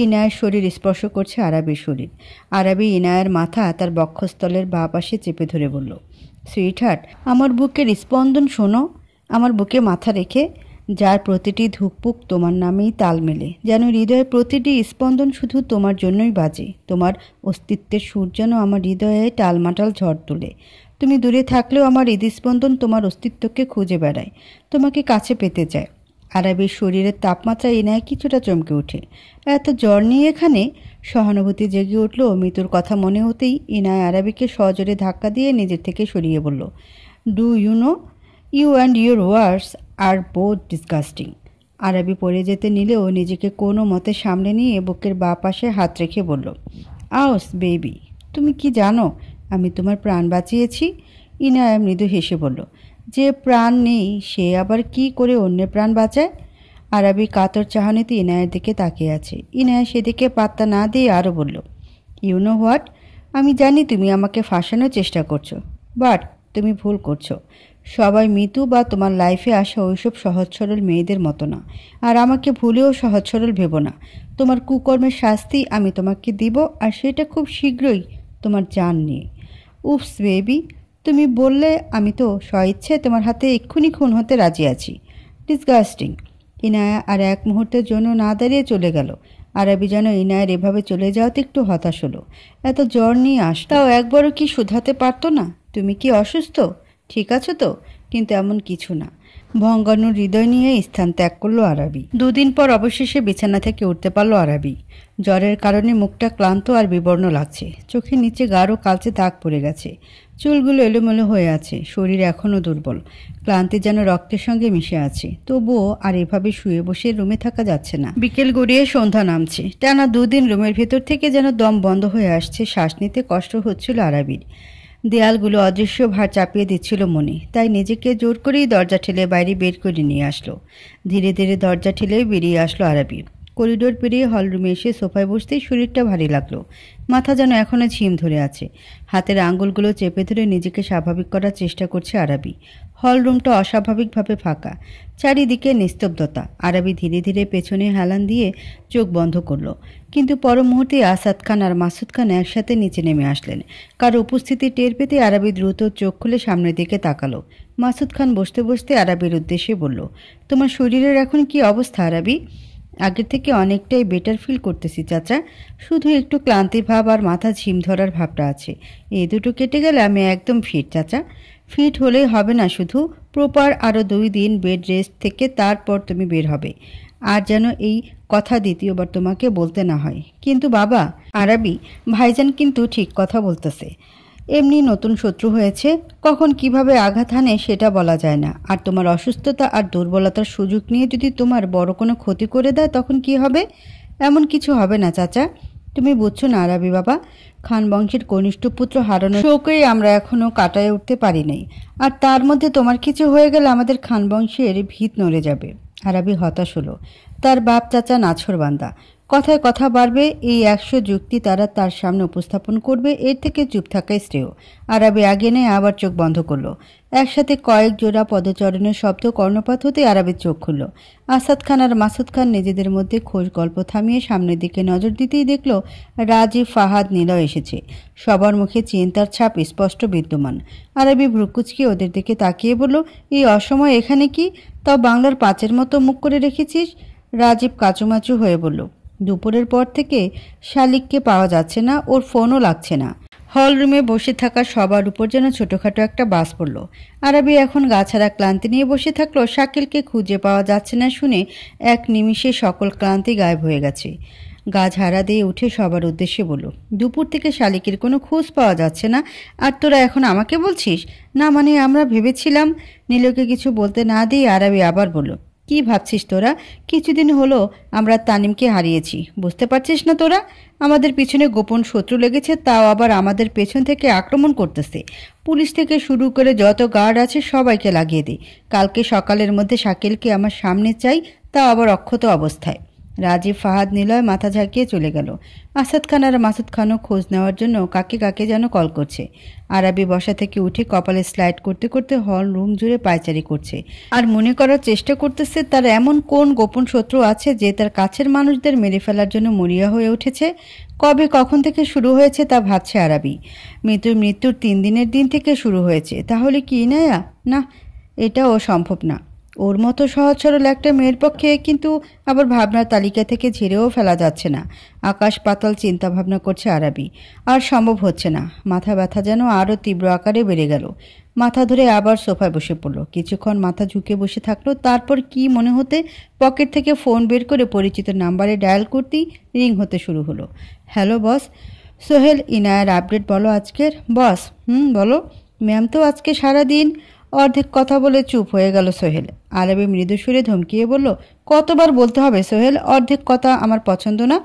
ইনায়ার শরীর স্পর্শ করছে আরবির শরীর। আরবি ইনায়ার মাথা তার বক্ষস্থলের বাঁ পাশে চেপে ধরে বলল, সুইটহার্ট, আমার বুকের স্পন্দন শোনো। আমার বুকে মাথা রেখে, যার প্রতিটি ধুকপুক তোমার নামেই তাল মেলে, যেন হৃদয়ের প্রতিটি স্পন্দন শুধু তোমার জন্যই বাজে। তোমার অস্তিত্বের সুর যেন আমার হৃদয়ে টালমাটাল ঝড় তোলে। তুমি দূরে থাকলেও আমার হৃদস্পন্দন তোমার অস্তিত্বকে খুঁজে বেড়ায়, তোমাকে কাছে পেতে চায়। আরবির শরীরের তাপমাত্রা ইনায় কিছুটা চমকে ওঠে। এত জ্বর নিয়ে এখানে? সহানুভূতি জেগে উঠল। মৃত্যুর কথা মনে হতেই ইনায় আরবিকে সজোরে ধাক্কা দিয়ে নিজের থেকে সরিয়ে বলল, do you know, you and your words are both disgusting. Arbi পড়ে যেতে নিলেও নিজেকে কোনো মতে সামলে নিয়ে বুকের বাঁ পাশে হাত রেখে বলল, আউস বেবি, তুমি কি জানো আমি তোমার প্রাণ বাঁচিয়েছি? ইনায়া মৃদু হেসে বলল, যে প্রাণ নেই সে আবার কি করে অন্যের প্রাণ বাঁচায়? আরাবি কাতর চাহনিতে ইনায়ের দিকে তাকিয়ে আছে। ইনায়া সেদিকে পাত্তা না দিয়ে আরও বলল, ইউ নো হোয়াট, আমি জানি তুমি আমাকে ফাঁসানোর চেষ্টা করছো, বাট তুমি ভুল করছো। সবাই মিতু বা তোমার লাইফে আসা ওইসব সহজ সরল মেয়েদের মতো না, আর আমাকে ভুলেও সহজ সরল ভেবো না। তোমার কুকর্মের শাস্তি আমি তোমাকে দিব, আর সেটা খুব শীঘ্রই, তোমার জান নিয়ে। উফস বেবি, তুমি বললে আমি তো স্বইচ্ছে তোমার হাতে এক্ষুনি খুন হতে রাজি আছি। ডিসগাস্টিং। ইনায়া আর এক মুহূর্তের জন্য না দাঁড়িয়ে চলে গেল। আরাবি যেন ইনায়ের এভাবে চলে যাওয়াতে একটু হতাশ হলো। এত জ্বর নিয়ে আসতাও একবারও কি শুধাতে পারতো না? তুমি কি অসুস্থ? ঠিক আছো তো? কিন্তু এমন কিছু না। ভঙ্গানুর হৃদয় নিয়ে স্থান ত্যাগ করলো আরাবি। দুদিন পর অবশেষে বিছানা থেকে উঠতে পারলো আরাবি। জ্বরের কারণে মুখটা ক্লান্ত আর বিবর্ণ লাগছে। চোখের নিচে গাঢ় কালচে দাগ পড়ে গেছে। চুলগুলো এলোমেলো হয়ে আছে। শরীর এখনও দুর্বল। ক্লান্তি যেন রক্তের সঙ্গে মিশে আছে। তবুও আর এভাবে শুয়ে বসে রুমে থাকা যাচ্ছে না। বিকেল গড়িয়ে সন্ধ্যা নামছে। টানা দুদিন রুমের ভেতর থেকে যেন দম বন্ধ হয়ে আসছে। শ্বাস নিতে কষ্ট হচ্ছিল আরাবির। দেয়ালগুলো অদৃশ্য ভার চাপিয়ে দিচ্ছিল মনে। তাই নিজেকে জোর করেই দরজা ঠেলে বাইরে বের করে নিয়ে আসলো। ধীরে ধীরে দরজা ঠেলে বেরিয়ে আসলো আরাবি। করিডোর পেরিয়ে হলরুমে এসে সোফায় বসতেই শরীরটা ভারী লাগলো। মাথা যেন এখনও ঝিম ধরে আছে। হাতের আঙুলগুলো চেপে ধরে নিজেকে স্বাভাবিক করার চেষ্টা করছে আরাবি। হলরুমটা অস্বাভাবিকভাবে ফাঁকা। চারিদিকে নিস্তব্ধতা। আরাবি ধীরে ধীরে পেছনে হেলান দিয়ে চোখ বন্ধ করলো। কিন্তু পর মুহূর্তে আসাদ খান আর মাসুদ খান একসাথে নিচে নেমে আসলেন। কারো উপস্থিতি টের পেতে আরাবি দ্রুত চোখ খুলে সামনের দিকে তাকালো। মাসুদ খান বসতে বসতে আরাবির উদ্দেশ্যে বলল, তোমার শরীরের এখন কি অবস্থা আরাবি? আগের থেকে অনেকটাই বেটার ফিল করতেছি চাচা। শুধু একটু ক্লান্তি ভাব আর মাথা ঝিম ধরার ভাবটা আছে। এই দুটো কেটে গেলে আমি একদম ফিট চাচা। ফিট হলেই হবে না, শুধু প্রপার আরও 2 দিন বেড রেস্ট থেকে তারপর তুমি বের হবে। আর যেন এই কথা দ্বিতীয়বার তোমাকে বলতে না হয়। কিন্তু বাবা, আরাবি ভাইজান কিন্তু ঠিক কথা বলতেছে। এমনি নতুন শত্রু হয়েছে, কখন কিভাবে আঘাত হানে সেটা বলা যায় না। আর তোমার অসুস্থতা আর দুর্বলতার সুযোগ নিয়ে যদি তোমার বড় কোনো ক্ষতি করে দেয় তখন কি হবে? এমন কিছু হবে না চাচা। তুমি বুঝছো না আরাবি বাবা, খান বংশের কনিষ্ঠ পুত্র হারানোর শোকেই আমরা এখনও কাটায় উঠতে পারি নাই। আর তার মধ্যে তোমার কিছু হয়ে গেলে আমাদের খান বংশের ভিত নড়ে যাবে। আরাবি হতাশ হলো। তার বাপ চাচা নাছোড়বান্দা। কথায় কথা বাড়বে, এই 100 যুক্তি তারা তার সামনে উপস্থাপন করবে। এর থেকে চুপ থাকাই শ্রেয়। আরাবি আগে নেই আবার চোখ বন্ধ করলো। একসাথে কয়েক জোড়া পদচরণের শব্দ কর্ণপাত হতে আরাবির চোখ খুলল। আসাদ খান আর মাসুদ খান নিজেদের মধ্যে খোশ গল্প থামিয়ে সামনের দিকে নজর দিতেই দেখল রাজীব, ফাহাদ, নিলয় এসেছে। সবার মুখে চিন্তার ছাপ স্পষ্ট বিদ্যমান। আরাবি ভ্রুকুচকে ওদের দিকে তাকিয়ে বলল, এই অসময় এখানে কি? তাও বাংলার পাঁচের মতো মুখ করে রেখেছিস? রাজীব কাচুমাচু হয়ে বলল, দুপুরের পর থেকে শালিককে পাওয়া যাচ্ছে না, ওর ফোনও লাগছে না। হলরুমে বসে থাকা সবার উপর যেন ছোটোখাটো একটা বাস পড়ল। আরাবি এখন গাছাড়া ক্লান্তি নিয়ে বসে থাকলো। শাকিলকে খুঁজে পাওয়া যাচ্ছে না শুনে এক নিমিষে সকল ক্লান্তি গায়েব হয়ে গেছে। গা ঝাড়া দিয়ে উঠে সবার উদ্দেশ্যে বলল, দুপুর থেকে শালিকের কোনো খোঁজ পাওয়া যাচ্ছে না, আর তোরা এখন আমাকে বলছিস? না মানে আমরা ভেবেছিলাম। নীলকে কিছু বলতে না দিয়ে আরাবি আবার বলল, কি ভাবছিস তোরা? কিছুদিন হলো আমরা তানিমকে হারিয়েছি, বুঝতে পারছিস না তোরা? আমাদের পিছনে গোপন শত্রু লেগেছে, তাও আবার আমাদের পেছন থেকে আক্রমণ করতেছে। পুলিশ থেকে শুরু করে যত গার্ড আছে সবাইকে লাগিয়ে দে। কালকে সকালের মধ্যে শাকিলকে আমার সামনে চাই, তাও আবার অক্ষত অবস্থায়। রাজীব, ফাহাদ, নিলয় মাথা ঝাঁকিয়ে চলে গেল। আসাদ খান আর মাসুদ খানও খোঁজ নেওয়ার জন্য কাকে কাকে যেন কল করছে। আরাবি বসা থেকে উঠে কপালে স্লাইড করতে করতে হল রুম জুড়ে পায়চারি করছে আর মনে করার চেষ্টা করতেছে তার এমন কোন গোপন শত্রু আছে যে তার কাছের মানুষদের মেরে ফেলার জন্য মরিয়া হয়ে উঠেছে। কবে কখন থেকে শুরু হয়েছে তা ভাবছে আরাবি। মৃত্যুর 3 দিনের দিন থেকে শুরু হয়েছে। তাহলে কি ইনায়া? না, এটাও সম্ভব না। ওর মতো সহজ সরল একটা মেয়ের পক্ষে কিন্তু আবার ভাবনার তালিকা থেকে ঝেড়েও ফেলা যাচ্ছে না। আকাশ পাতাল চিন্তা ভাবনা করছে আরাবি। আর সম্ভব হচ্ছে না। মাথা ব্যথা যেন আরও তীব্র আকারে বেড়ে গেল। মাথা ধরে আবার সোফায় বসে পড়ল। কিছুক্ষণ মাথা ঝুঁকে বসে থাকলো। তারপর কি মনে হতে পকেট থেকে ফোন বের করে পরিচিত নাম্বারে ডায়াল করতেই রিং হতে শুরু হলো। Hello boss. সোহেল, ইনায়ার আপডেট বলো আজকের। বস, বলো। ম্যাম তো আজকে সারাদিন। অর্ধেক কথা বলে চুপ হয়ে গেল সোহেল। আরবি মৃদু সুরে ধমকিয়ে বলল, কতবার বলতে হবে সোহেল, অর্ধেক কথা আমার পছন্দ না।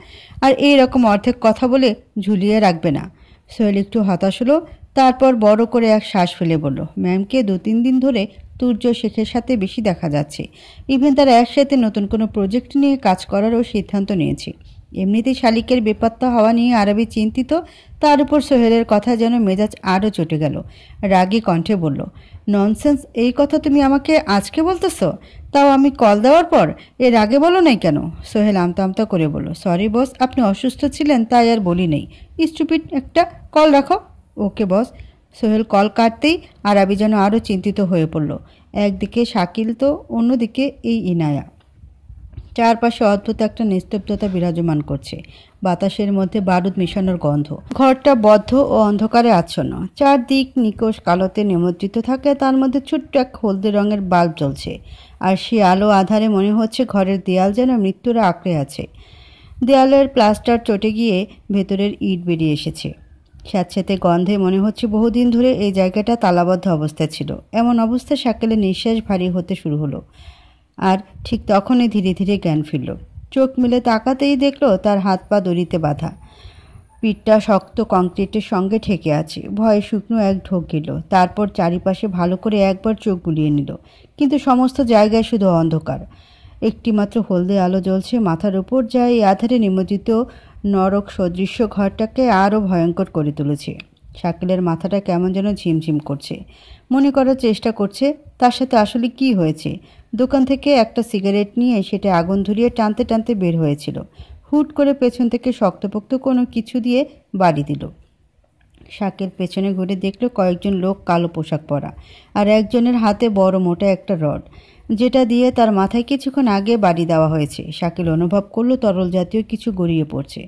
আর এই রকম অর্ধেক কথা বলে ঝুলিয়ে রাখবে না। সোহেল একটু হতাশ হলো। তারপর বড় করে এক শ্বাস ফেলে বলল, ম্যামকে 2-3 দিন ধরে তুর্য শেখের সাথে বেশি দেখা যাচ্ছে। ইভেন তারা একসাথে নতুন কোনো প্রজেক্ট নিয়ে কাজ করারও সিদ্ধান্ত নিয়েছে। এমনিতেই শালিকের বেপাত্তা হওয়া নিয়ে আরবি চিন্তিত, তার উপর সোহেলের কথা যেন মেজাজ আরও চটে গেল। রাগী কণ্ঠে বলল, ননসেন্স, এই কথা তুমি আমাকে আজকে বলতেছ? তাও আমি কল দেওয়ার পর? এর আগে বলো নাই কেন? সোহেল আমতা আমতা করে বলল, সরি বস, আপনি অসুস্থ ছিলেন তাই আর বলি নেই। স্টুপিড একটা, কল রাখো। ওকে বস। সোহেল কল কাটতেই আরবি যেন আরও চিন্তিত হয়ে পড়ল। একদিকে শাকিল তো অন্যদিকে এই ইনায়া। চারপাশে অদ্ভুত একটা নিস্তব্ধতা বিরাজমান করছে। বাতাসের মধ্যে বারুদ মিশানোর গন্ধ। ঘরটা বদ্ধ ও অন্ধকারে আচ্ছন্ন। চারদিক নিকোষ কালোতে নিমজ্জিত থাকে, তার মধ্যে ছোট্ট এক হলদে রঙের বাল্ব জ্বলছে। আর সে আলো আধারে মনে হচ্ছে ঘরের দেয়াল যেন মৃত্যুরা আঁকড়ে আছে। দেয়ালের প্লাস্টার চটে গিয়ে ভেতরের ইট বেরিয়ে এসেছে। স্যাঁতস্যাঁতে গন্ধে মনে হচ্ছে বহুদিন ধরে এই জায়গাটা তালাবদ্ধ অবস্থায় ছিল। এমন অবস্থায় শাকিলের নিঃশ্বাস ভারী হতে শুরু হলো। আর ঠিক তখনই ধীরে ধীরে জ্ঞান ফিরল। চোখ মেলে তাকাতেই দেখল তার হাত পা দড়িতে বাঁধা, পিঠটা শক্ত কংক্রিটের সঙ্গে ঠেকে আছে। ভয়ে শুকনো এক ঢোক গেল। তারপর চারিপাশে ভালো করে একবার চোখ বুলিয়ে নিল, কিন্তু সমস্ত জায়গায় শুধু অন্ধকার। একটিমাত্র হলদে আলো জ্বলছে মাথার উপর, যা এই আধারে নিমজ্জিত নরক সদৃশ্য ঘরটাকে আরও ভয়ঙ্কর করে তুলেছে। শাকিলের মাথাটা কেমন যেন ঝিমঝিম করছে। মনে করার চেষ্টা করছে তার সাথে আসলে কি হয়েছে। দোকান থেকে একটা সিগারেট নিয়ে সেটা আগুন ধরিয়ে টানতে টানতে বের হয়েছিল। হুট করে পেছন থেকে শক্তপোক্ত কোনো কিছু দিয়ে বাড়ি দিল। শাকের পেছনে ঘুরে দেখল কয়েকজন লোক কালো পোশাক পরা, আর একজনের হাতে বড় মোটা একটা রড, যেটা দিয়ে তার মাথায় কিছুক্ষণ আগে বাড়ি দেওয়া হয়েছে। শাকিল অনুভব করল তরল জাতীয় কিছু গড়িয়ে পড়ছে।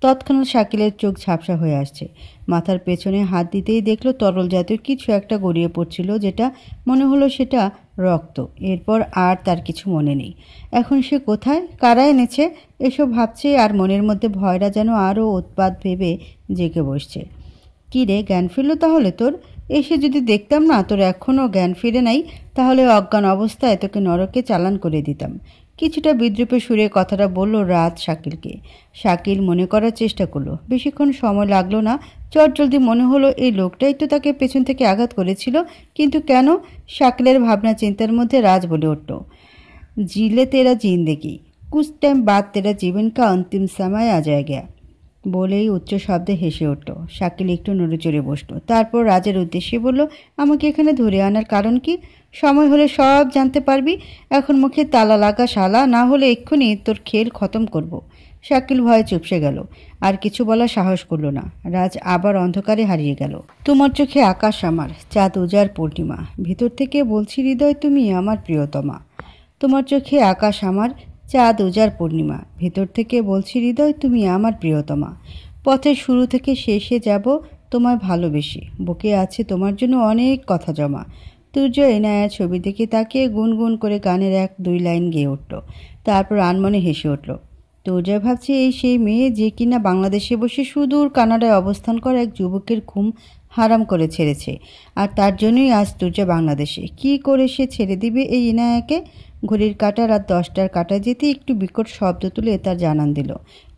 তৎক্ষণাৎ শাকিলের চোখ ঝাপসা হয়ে আসছে। মাথার পেছনে হাত দিতেই দেখল তরল জাতীয় কিছু একটা গড়িয়ে পড়ছিল, যেটা মনে হলো সেটা রক্ত। এরপর আর তার কিছু মনে নেই। এখন সে কোথায়, কারা এনেছে, এসব ভাবছে, আর মনের মধ্যে ভয়রা যেন আরও উৎপাত ভেবে জেগে বসছে। কী রে, জ্ঞান ফিরল তাহলে তোর? এসে যদি দেখতাম না তোর এখনও জ্ঞান ফিরে নাই, তাহলে অজ্ঞান অবস্থায় তোকে নরকে চালান করে দিতাম। কিছুটা বিদ্রুপে সুরে কথাটা বলল রাত শাকিলকে। শাকিল মনে করার চেষ্টা করলো। বেশিক্ষণ সময় লাগলো না। চটজলদি মনে হলো এই লোকটাই তো তাকে পেছন থেকে আঘাত করেছিল, কিন্তু কেন? শাকিলের ভাবনা চিন্তার মধ্যে রাজ বলে উঠল, জিলে তেরা জিন্দেগি, কুছ টাইম বাদ তেরা জীবন কা অন্তিম সময় আ জায়গা। বলেই উচ্চ শব্দে হেসে উঠল। শাকিল একটু নড়েচড়ে বসল। তারপর রাজের উদ্দেশ্যে বলল, আমাকে এখানে ধরে আনার কারণ কি? সময় হলে সব জানতে পারবি। এখন মুখে তালা লাগা শালা, না হলে এক্ষুনি তোর খেল খতম করব। শাকিল ভয়ে চুপসে গেল, আর কিছু বলার সাহস করল না। রাজ আবার অন্ধকারে হারিয়ে গেল। তোমার চোখে আকাশ আমার, চাঁদ উজার পূর্ণিমা, ভিতর থেকে বলছি হৃদয় তুমি আমার প্রিয়তমা। তোমার চোখে আকাশ আমার, চাঁদ উজার পূর্ণিমা, ভেতর থেকে বলছি হৃদয় তুমি আমার প্রিয়তমা। পথের শুরু থেকে শেষে যাব তোমায় ভালোবেসে, বুকে আছে তোমার জন্য অনেক কথা জমা। তুর্য এনায়ার ছবি দেখে তাকিয়ে গুনগুন করে গানের 1-2 লাইন গেয়ে উঠল। তারপর আনমনে হেসে উঠল। তুর্য ভাবছে এই সেই মেয়ে যে কিনা বাংলাদেশে বসে সুদূর কানাডায় অবস্থান করা এক যুবকের ঘুম হারাম করে ছেড়েছে, আর তার জন্যই আজ তুর্য বাংলাদেশে। কি করে সে ছেড়ে দিবে এই ইনায়াকে? ঘড়ির কাঁটা রাত 10টার কাঁটা যেতে একটু বিকট শব্দ তুলে তার জানান দিল,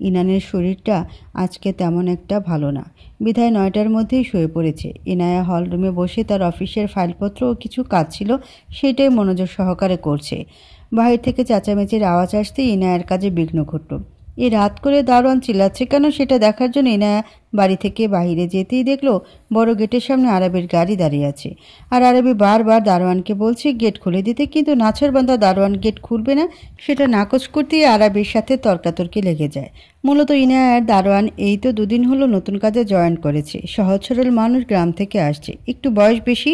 ইনানের শরীরটা আজকে তেমন একটা ভালো না, বিধায় 9টার মধ্যেই শুয়ে পড়েছে। ইনায়া হলরুমে বসে তার অফিসের ফাইলপত্র ও কিছু কাজ ছিল, সেটাই মনোযোগ সহকারে করছে। বাহির থেকে চেঁচামেচির আওয়াজ আসতে ইনায়ার কাজে বিঘ্ন ঘটল। এই রাত করে দারোয়ান চিল্লাচ্ছে কেন সেটা দেখার জন্য ইনায়া বাড়ি থেকে বাইরে যেতেই দেখলো বড় গেটের সামনে আরবের গাড়ি দাঁড়িয়ে আছে। আর আরবি বারবার দারোয়ানকে বলছে গেট খুলে দিতে, কিন্তু নাছরবান্ধা দারোয়ান গেট খুলবে না, সেটা নাকচ করতেই আরবির সাথে তর্কাতর্কি লেগে যায়। মূলত ইনায়ার দারোয়ান এই তো 2 দিন হলো নতুন কাজে জয়েন করেছে। সহজ সরল মানুষ, গ্রাম থেকে আসছে, একটু বয়স বেশি,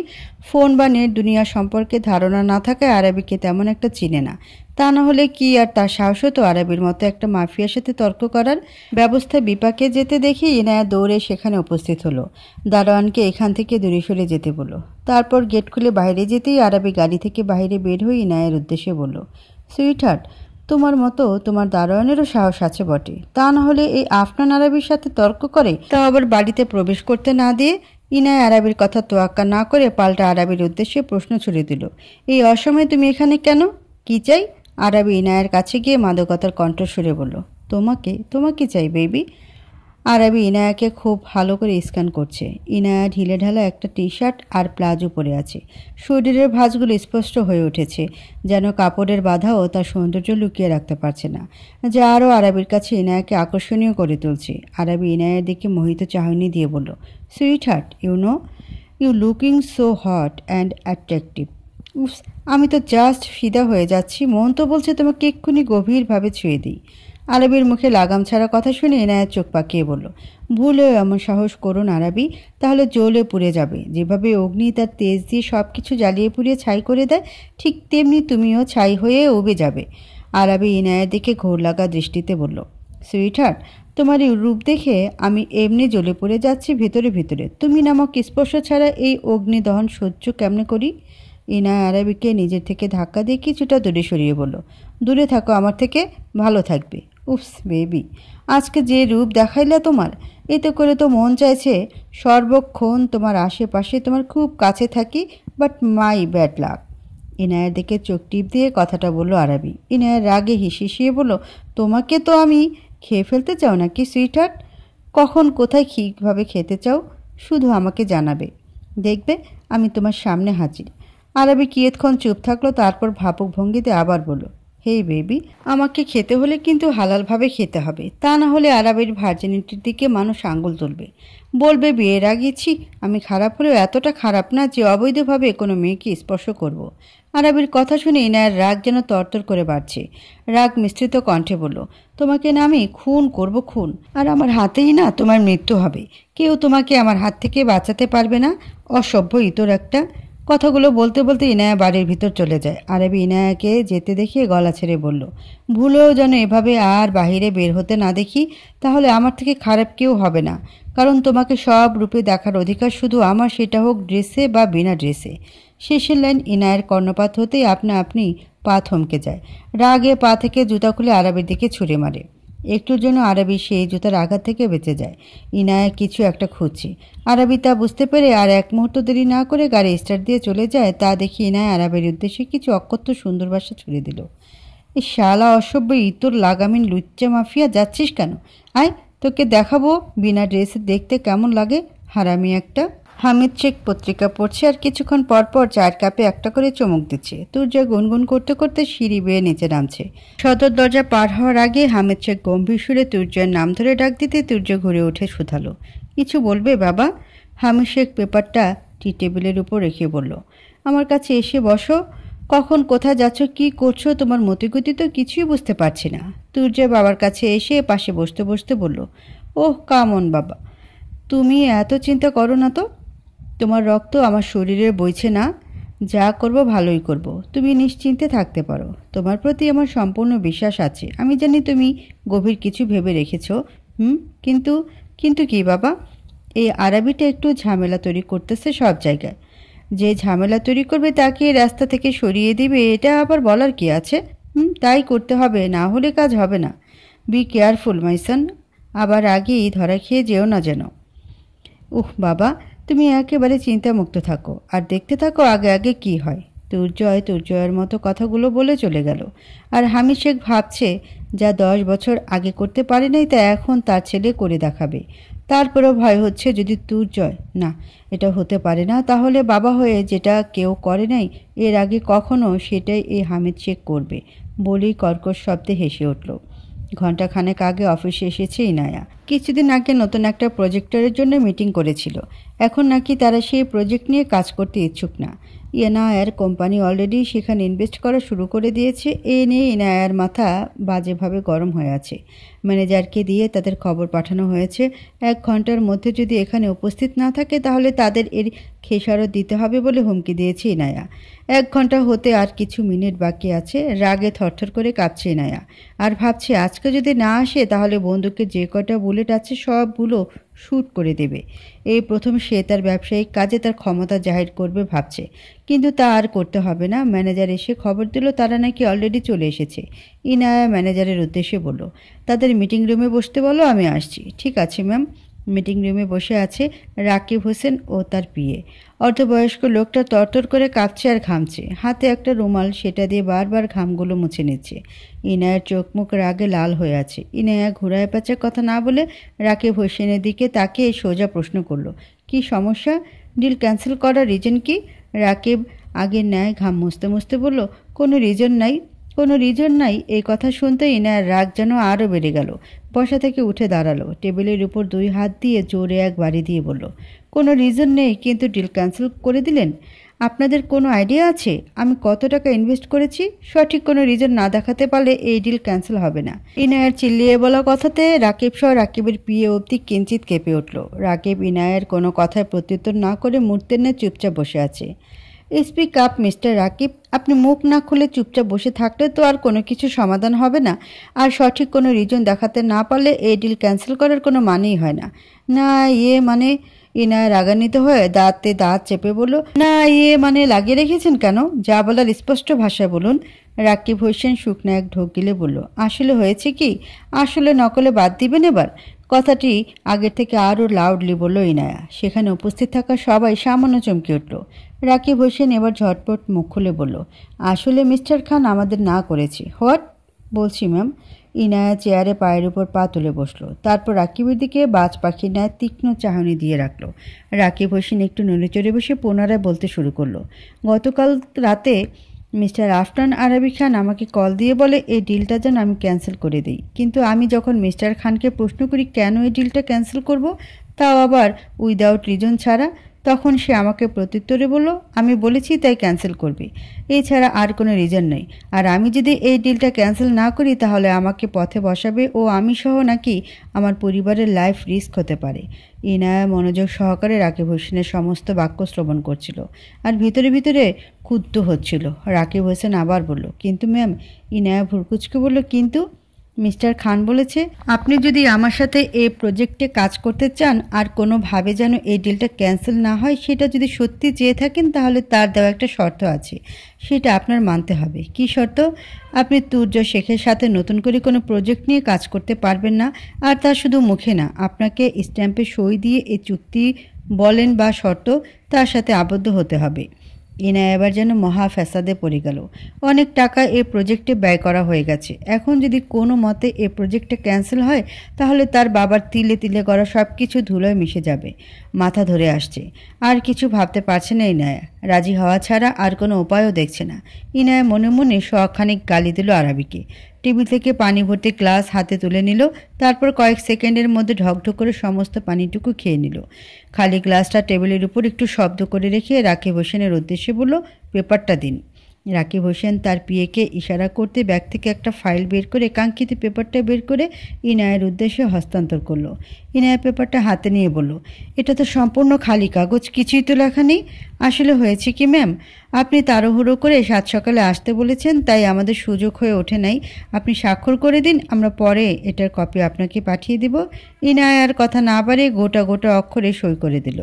ফোন বা নেট দুনিয়া সম্পর্কে ধারণা না থাকায় আরবিকে তেমন একটা চিনে না। তা না হলে কি আর তার সাহস হতো আরবির মতো একটা মাফিয়ার সাথে তর্ক করার? ব্যবস্থা বিপাকে যেতে দেখে ইনায়া দৌড়ে সেখানে উপস্থিত হলো। দারোয়ানকে এখান থেকে দূরে সরে যেতে বলল। তারপর গেট খুলে বাইরে যেতেই আরবি গাড়ি থেকে বাইরে বের হয়ে ইনায়ের উদ্দেশ্যে বলল, সুইটহার্ট, তোমার মতো তোমার দারোয়ানেরও সাহস আছে বটে, তা না হলে এই আফনান আরবির সাথে তর্ক করে, তাও আবার বাড়িতে প্রবেশ করতে না দিয়ে। ইনায় আরবির কথা তোয়াক্কা না করে পাল্টা আরবির উদ্দেশ্যে প্রশ্ন ছুড়ে দিল, এই অসময়ে তুমি এখানে কেন, কি চাই? আরবি ইনায়ের কাছে গিয়ে মাদকতার কণ্ঠস্বরে বলল, তোমাকে চাই বেবি। আরাবি ইনায়াকে খুব ভালো করে স্ক্যান করছে। ইনায়া ঢিলেঢালা একটা টি শার্ট আর প্লাজো পরে আছে। শরীরের ভাঁজগুলো স্পষ্ট হয়ে উঠেছে, যেন কাপড়ের বাধাও তার সৌন্দর্য লুকিয়ে রাখতে পারছে না, যা আরও আরাবির কাছে ইনায়াকে আকর্ষণীয় করে তুলছে। আরাবি ইনায়ার দিকে মোহিত চাহনি দিয়ে বলল, sweetheart, you looking so hot and attractive. Oops, আমি তো জাস্ট ফিদা হয়ে যাচ্ছি। মন তো বলছে তোমাকে এক্ষুনি গভীরভাবে ছুঁয়ে দিই। আরবির মুখে লাগাম ছাড়া কথা শুনে ইনায়াত চোখ পাকিয়ে বলল, ভুলেও এমন সাহস করুন আরবি, তাহলে জ্বলে পুড়ে যাবে। যেভাবে অগ্নি তার তেজ দিয়ে সব কিছু জ্বালিয়ে পুড়িয়ে ছাই করে দেয়, ঠিক তেমনি তুমিও ছাই হয়ে উবে যাবে। আরবি ইনায়ের দিকে ঘোর লাগা দৃষ্টিতে বলল, সুইটহার্ট, তোমার এই রূপ দেখে আমি এমনি জ্বলে পড়ে যাচ্ছি ভিতরে ভিতরে। তুমি নামক স্পর্শ ছাড়া এই অগ্নিদহন সহ্য কেমনে করি? ইনায়া আরবিকে নিজের থেকে ধাক্কা দিয়ে কিছুটা দূরে সরিয়ে বলল, দূরে থাকো আমার থেকে, ভালো থাকবে। উফস বেবি, আজকে যে রূপ দেখাইলে তোমার, এতে করে তো মন চাইছে সর্বক্ষণ তোমার আশেপাশে, তোমার খুব কাছে থাকি, বাট মাই ব্যাড লাক। ইনায়ের দিকে চোখ টিপ দিয়ে কথাটা বলল আরবি। ইনায়ের রাগে হিসিয়ে বলল, তোমাকে তো আমি খেয়ে ফেলতে চাও নাকি সুইটহার্ট? কখন কোথায় কীভাবে খেতে চাও শুধু আমাকে জানাবে, দেখবে আমি তোমার সামনে হাজির। আরবি কিয়ৎক্ষণ চুপ থাকলো, তারপর ভাবুক ভঙ্গিতে আবার বলল, হেই বেবি, আমাকে খেতে হলে কিন্তু হালালভাবে খেতে হবে, তা না হলে আরবের ভার্জিনিটির দিকে মানুষ আঙ্গুল তুলবে, বলবে বিয়ের আগেছি আমি খারাপ হলেও এতটা খারাপ না যে অবৈধভাবে কোনো মেয়েকে স্পর্শ করব। আরবির কথা শুনে ইনায়ের রাগ যেন তরতর করে বাড়ছে। রাগ মিশ্রিত কণ্ঠে বলল, তোমাকে না আমি খুন করব, খুন, আর আমার হাতেই না তোমার মৃত্যু হবে। কেউ তোমাকে আমার হাত থেকে বাঁচাতে পারবে না, অসভ্য ইতর একটা। কথাগুলো বলতে বলতে ইনায়া বাড়ির ভিতর চলে যায়। আরবি ইনায়াকে যেতে দেখে গলা ছেড়ে বলল, ভুলেও যেন এভাবে আর বাহিরে বের হতে না দেখি, তাহলে আমার থেকে খারাপ কেউ হবে না, কারণ তোমাকে সব রূপে দেখার অধিকার শুধু আমার, সেটা হোক ড্রেসে বা বিনা ড্রেসে। শেষের লাইন ইনায়ের কর্ণপাত হতেই আপনা আপনি পা থমকে যায়। রাগে পা থেকে জুতা খুলে আরবির দিকে ছুঁড়ে মারে। একটুর জন্য আরবি সেই জুতার আঘাত থেকে বেঁচে যায়। ইনায়া কিছু একটা খুঁজছে। আরবি তা বুঝতে পেরে আর এক মুহূর্ত দেরি না করে গাড়ি স্টার্ট দিয়ে চলে যায়। তা দেখে ইনায়া আরবের উদ্দেশ্যে কিছু অকথ্য সুন্দর ভাষা ছুড়ে দিল। এই শালা অসভ্য ইতর লাগামিন লুচ্চা মাফিয়া, যাচ্ছিস কেন? আয়, তোকে দেখাবো বিনা ড্রেসে দেখতে কেমন লাগে, হারামি একটা। হামিদ শেখ পত্রিকা পড়ছে আর কিছুক্ষণ পর পর চায়ের কাপে একটা করে চমক দিচ্ছে। তুর্য গুনগুন করতে করতে সিঁড়ি বেয়ে নিচে নামছে। সদর দরজা পার হওয়ার আগে হামিদ শেখ গম্ভীর সুরে তুর্যের নাম ধরে ডাক দিতে তুর্য ঘুরে উঠে শুধালো, কিছু বলবে বাবা? হামিদ শেখ পেপারটা টি টেবিলের উপর রেখে বলল, আমার কাছে এসে বসো। কখন কোথায় যাচ্ছ, কি করছো, তোমার মতিগতি তো কিছুই বুঝতে পারছি না। তুর্য বাবার কাছে এসে পাশে বসতে বসতে বলল, ওহ কামন বাবা, তুমি এত চিন্তা করো না তো। তোমার রক্ত আমার শরীরে বইছে না, যা করব ভালোই করব, তুমি নিশ্চিন্তে থাকতে পারো। তোমার প্রতি আমার সম্পূর্ণ বিশ্বাস আছে। আমি জানি তুমি গভীর কিছু ভেবে রেখেছ। কিন্তু কিন্তু কি বাবা? এই আরবিটা একটু ঝামেলা তৈরি করতেছে সব জায়গায়। যে ঝামেলা তৈরি করবে তাকে রাস্তা থেকে সরিয়ে দিবে, এটা আবার বলার কি আছে? তাই করতে হবে, না হলে কাজ হবে না। বি কেয়ারফুল মাই সন, আবার আগেই ধরা খেয়ে যেও না যেন। উহ বাবা, তুমি একেবারে চিন্তামুক্ত থাকো আর দেখতে থাকো আগে আগে কি হয়। তুর্জয়ের মতো কথাগুলো বলে চলে গেল। আর হামিদ শেখ ভাবছে, যা 10 বছর আগে করতে পারে নাই তা এখন তার ছেলে করে দেখাবে। তারপরেও ভয় হচ্ছে, যদি তুর্জয়, না এটা হতে পারে না, তাহলে বাবা হয়ে যেটা কেউ করে নাই এর আগে কখনো, সেটাই এই হামিদ শেখ করবে বলেই কর্কশ শব্দে হেসে উঠল। ঘণ্টাখানেক আগে অফিসে এসেছে ইনায়া। কিছুদিন আগে নতুন একটা প্রজেক্টরের জন্য মিটিং করেছিল। এখন নাকি তারা সেই প্রজেক্ট নিয়ে কাজ করতে ইচ্ছুক না। ইনায়ার কোম্পানি অলরেডি সেখানে ইনভেস্ট করা শুরু করে দিয়েছে। এ নিয়ে ইনায়ার মাথা বাজেভাবে গরম হয়ে আছে। ম্যানেজারকে দিয়ে তাদের খবর পাঠানো হয়েছে, 1 ঘন্টার মধ্যে যদি এখানে উপস্থিত না থাকে তাহলে তাদের এর খেসারত দিতে হবে বলে হুমকি দিয়েছে ইনায়া। 1 ঘন্টা হতে আর কিছু মিনিট বাকি আছে। রাগে থরথর করে কাঁপছে ইনায়া আর ভাবছে, আজকে যদি না আসে তাহলে বন্দুকের যে কটা বুলেট আছে সবগুলো শ্যুট করে দেবে। এই প্রথম সে তার ব্যবসায়িক কাজে তার ক্ষমতা জাহির করবে ভাবছে, কিন্তু তা আর করতে হবে না। ম্যানেজার এসে খবর দিল তারা নাকি অলরেডি চলে এসেছে। ইনায়া ম্যানেজারের উদ্দেশ্যে বলল, তাদের মিটিং রুমে বসতে বলো, আমি আসছি। ঠিক আছে ম্যাম। মিটিং রুমে বসে আছে রাকিব হোসেন ও তার পিএ। অর্ধবয়স্ক লোকটা তরতর করে কাঁপছে আর ঘামছে, হাতে একটা রুমাল, সেটা দিয়ে বারবার ঘামগুলো মুছে নিচ্ছে। ইনায়ের চোখ মুখ রাগে লাল হয়ে আছে। ইনায়া ঘুরায় পেঁচার কথা না বলে রাকিব হোসেনের দিকে তাকিয়ে সোজা প্রশ্ন করলো, কি সমস্যা? ডিল ক্যান্সেল করার রিজন কি? রাকিব আগের ন্যায় ঘাম মুছতে মুছতে বলল, কোনো রিজন নাই, কোনো রিজন নাই। এই কথা শুনতে ইনায়ার রাগ যেন আরও বেড়ে গেল। বসা থেকে উঠে দাঁড়ালো, টেবিলের উপর 2 হাত দিয়ে জোরে এক বাড়ি দিয়ে বলল, কোনো রিজন নেই কিন্তু ডিল ক্যান্সেল করে দিলেন? আপনাদের কোনো আইডিয়া আছে আমি কত টাকা ইনভেস্ট করেছি? সঠিক কোনো রিজন না দেখাতে পারলে এই ডিল ক্যান্সেল হবে না। ইনায়ার চিল্লিয়ে বলা কথাতে রাকিব সহ রাকিবের পিএ অবধি কিঞ্চিত কেঁপে উঠল। রাকিব ইনায়ের কোনো কথায় প্রত্যুত্তর না করে মুহূর্তের ন্যায় চুপচাপ বসে আছে। স্পিক আপ মিস্টার রাকিব, আপনি মুখ না খুলে চুপচাপ বসে থাকলে তো আর কোনো কিছু সমাধান হবে না। আর সঠিক কোনো রিজন দেখাতে না পারলে এই ডিল ক্যান্সেল করার কোনো মানেই হয় না। না মানে, ইনায় রাগান্বিত হয়ে দাঁতে দাঁত চেপে বলল, না মানে লাগিয়ে রেখেছেন কেন? যা বলার স্পষ্ট ভাষায় বলুন। রাকিব হোসেন শুকনো এক ঢোক গিলে বলল, আসলে হয়েছে কি, আসলে নকলে বাদ দিবেন এবার? কথাটি আগের থেকে আরও লাউডলি বলল ইনায়া। সেখানে উপস্থিত থাকা সবাই সামান্য চমকে উঠল। রাকিব হোসেন এবার ঝটপট মুখ খুলে বলল, আসলে মিস্টার খান আমাদের না করেছে। হোয়াট? বলছি ম্যাম। ইনায়া চেয়ারে পায়ের উপর পা তুলে বসলো, তারপর রাকিবের দিকে বাজ পাখির ন্যায় তীক্ষ্ণ চাহনি দিয়ে রাখলো। রাকিব হোসেন একটু নড়েচড়ে বসে পুনরায় বলতে শুরু করলো, গতকাল রাতে মিস্টার আফটান আরবি খান আমাকে কল দিয়ে বলে এই ডিলটা যেন আমি ক্যান্সেল করে দিই। কিন্তু আমি যখন মিস্টার খানকে প্রশ্ন করি কেন এই ডিলটা ক্যান্সেল করব, তাও আবার উইদাউট রিজন ছাড়া, তখন সে আমাকে প্রত্যুত্তরে বলল আমি বলেছি তাই ক্যান্সেল করবে, এছাড়া আর কোনো রিজন নেই। আর আমি যদি এই ডিলটা ক্যান্সেল না করি তাহলে আমাকে পথে বসাবে ও আমি সহ নাকি আমার পরিবারের লাইফ রিস্ক হতে পারে। ইনায়া মনোযোগ সহকারে রাকিব হোসেনের সমস্ত বাক্য শ্রবণ করছিল আর ভিতরে ভিতরে ক্ষুব্ধ হচ্ছিল। রাকিব হোসেন আবার বলল, কিন্তু ম্যাম। ইনায়া ভুরকুচকে বলল, কিন্তু মিস্টার খান বলেছে আপনি যদি আমার সাথে এই প্রজেক্টে কাজ করতে চান আর কোনোভাবে যেন এই ডিলটা ক্যান্সেল না হয় সেটা যদি সত্যি চেয়ে থাকেন তাহলে তার দেওয়া একটা শর্ত আছে, সেটা আপনার মানতে হবে। কি শর্ত? আপনি তুর্য শেখের সাথে নতুন করে কোনো প্রজেক্ট নিয়ে কাজ করতে পারবেন না, আর তা শুধু মুখে না, আপনাকে স্ট্যাম্পে সই দিয়ে এই চুক্তি বলেন বা শর্ত তার সাথে আবদ্ধ হতে হবে। ইনায়া এবার যেন মহা ফ্যাসাদে পড়ে গেল। অনেক টাকা এই প্রজেক্টে ব্যয় করা হয়ে গেছে, এখন যদি কোনো মতে এই প্রজেক্টটা ক্যান্সেল হয় তাহলে তার বাবার তিলে তিলে করা সব কিছু ধুলোয় মিশে যাবে। মাথা ধরে আসছে, আর কিছু ভাবতে পারছে না ইনায়া। রাজি হওয়া ছাড়া আর কোনো উপায়ও দেখছে না। ইনায়া মনে মনে শখানিক গালি দিল আরবিকে। টেবিল থেকে পানি ভর্তি গ্লাস হাতে তুলে নিল, তারপর কয়েক সেকেন্ডের মধ্যে ঢকঢক করে সমস্ত পানিটুকু খেয়ে নিল। খালি গ্লাসটা টেবিলের উপর একটু শব্দ করে রেখে রাকিব হোসেনের উদ্দেশ্যে বলল, পেপারটা দিন। রাকিব হোসেন তার পিএকে ইশারা করতে ব্যাগ থেকে একটা ফাইল বের করে কাঙ্ক্ষিত পেপারটা বের করে ইনায়ের উদ্দেশ্যে হস্তান্তর করলো। ইনায়া পেপারটা হাতে নিয়ে বলল, এটা তো সম্পূর্ণ খালি কাগজ, কিছুই তো লেখা নেই। আসলে হয়েছে কি ম্যাম, আপনি তাড়াহুড়ো করে 7 সকালে আসতে বলেছেন, তাই আমাদের সুযোগ হয়ে ওঠে নাই। আপনি স্বাক্ষর করে দিন, আমরা পরে এটার কপি আপনাকে পাঠিয়ে দিব। ইনায়ার কথা না বাড়িয়ে গোটা গোটা অক্ষরে সই করে দিল।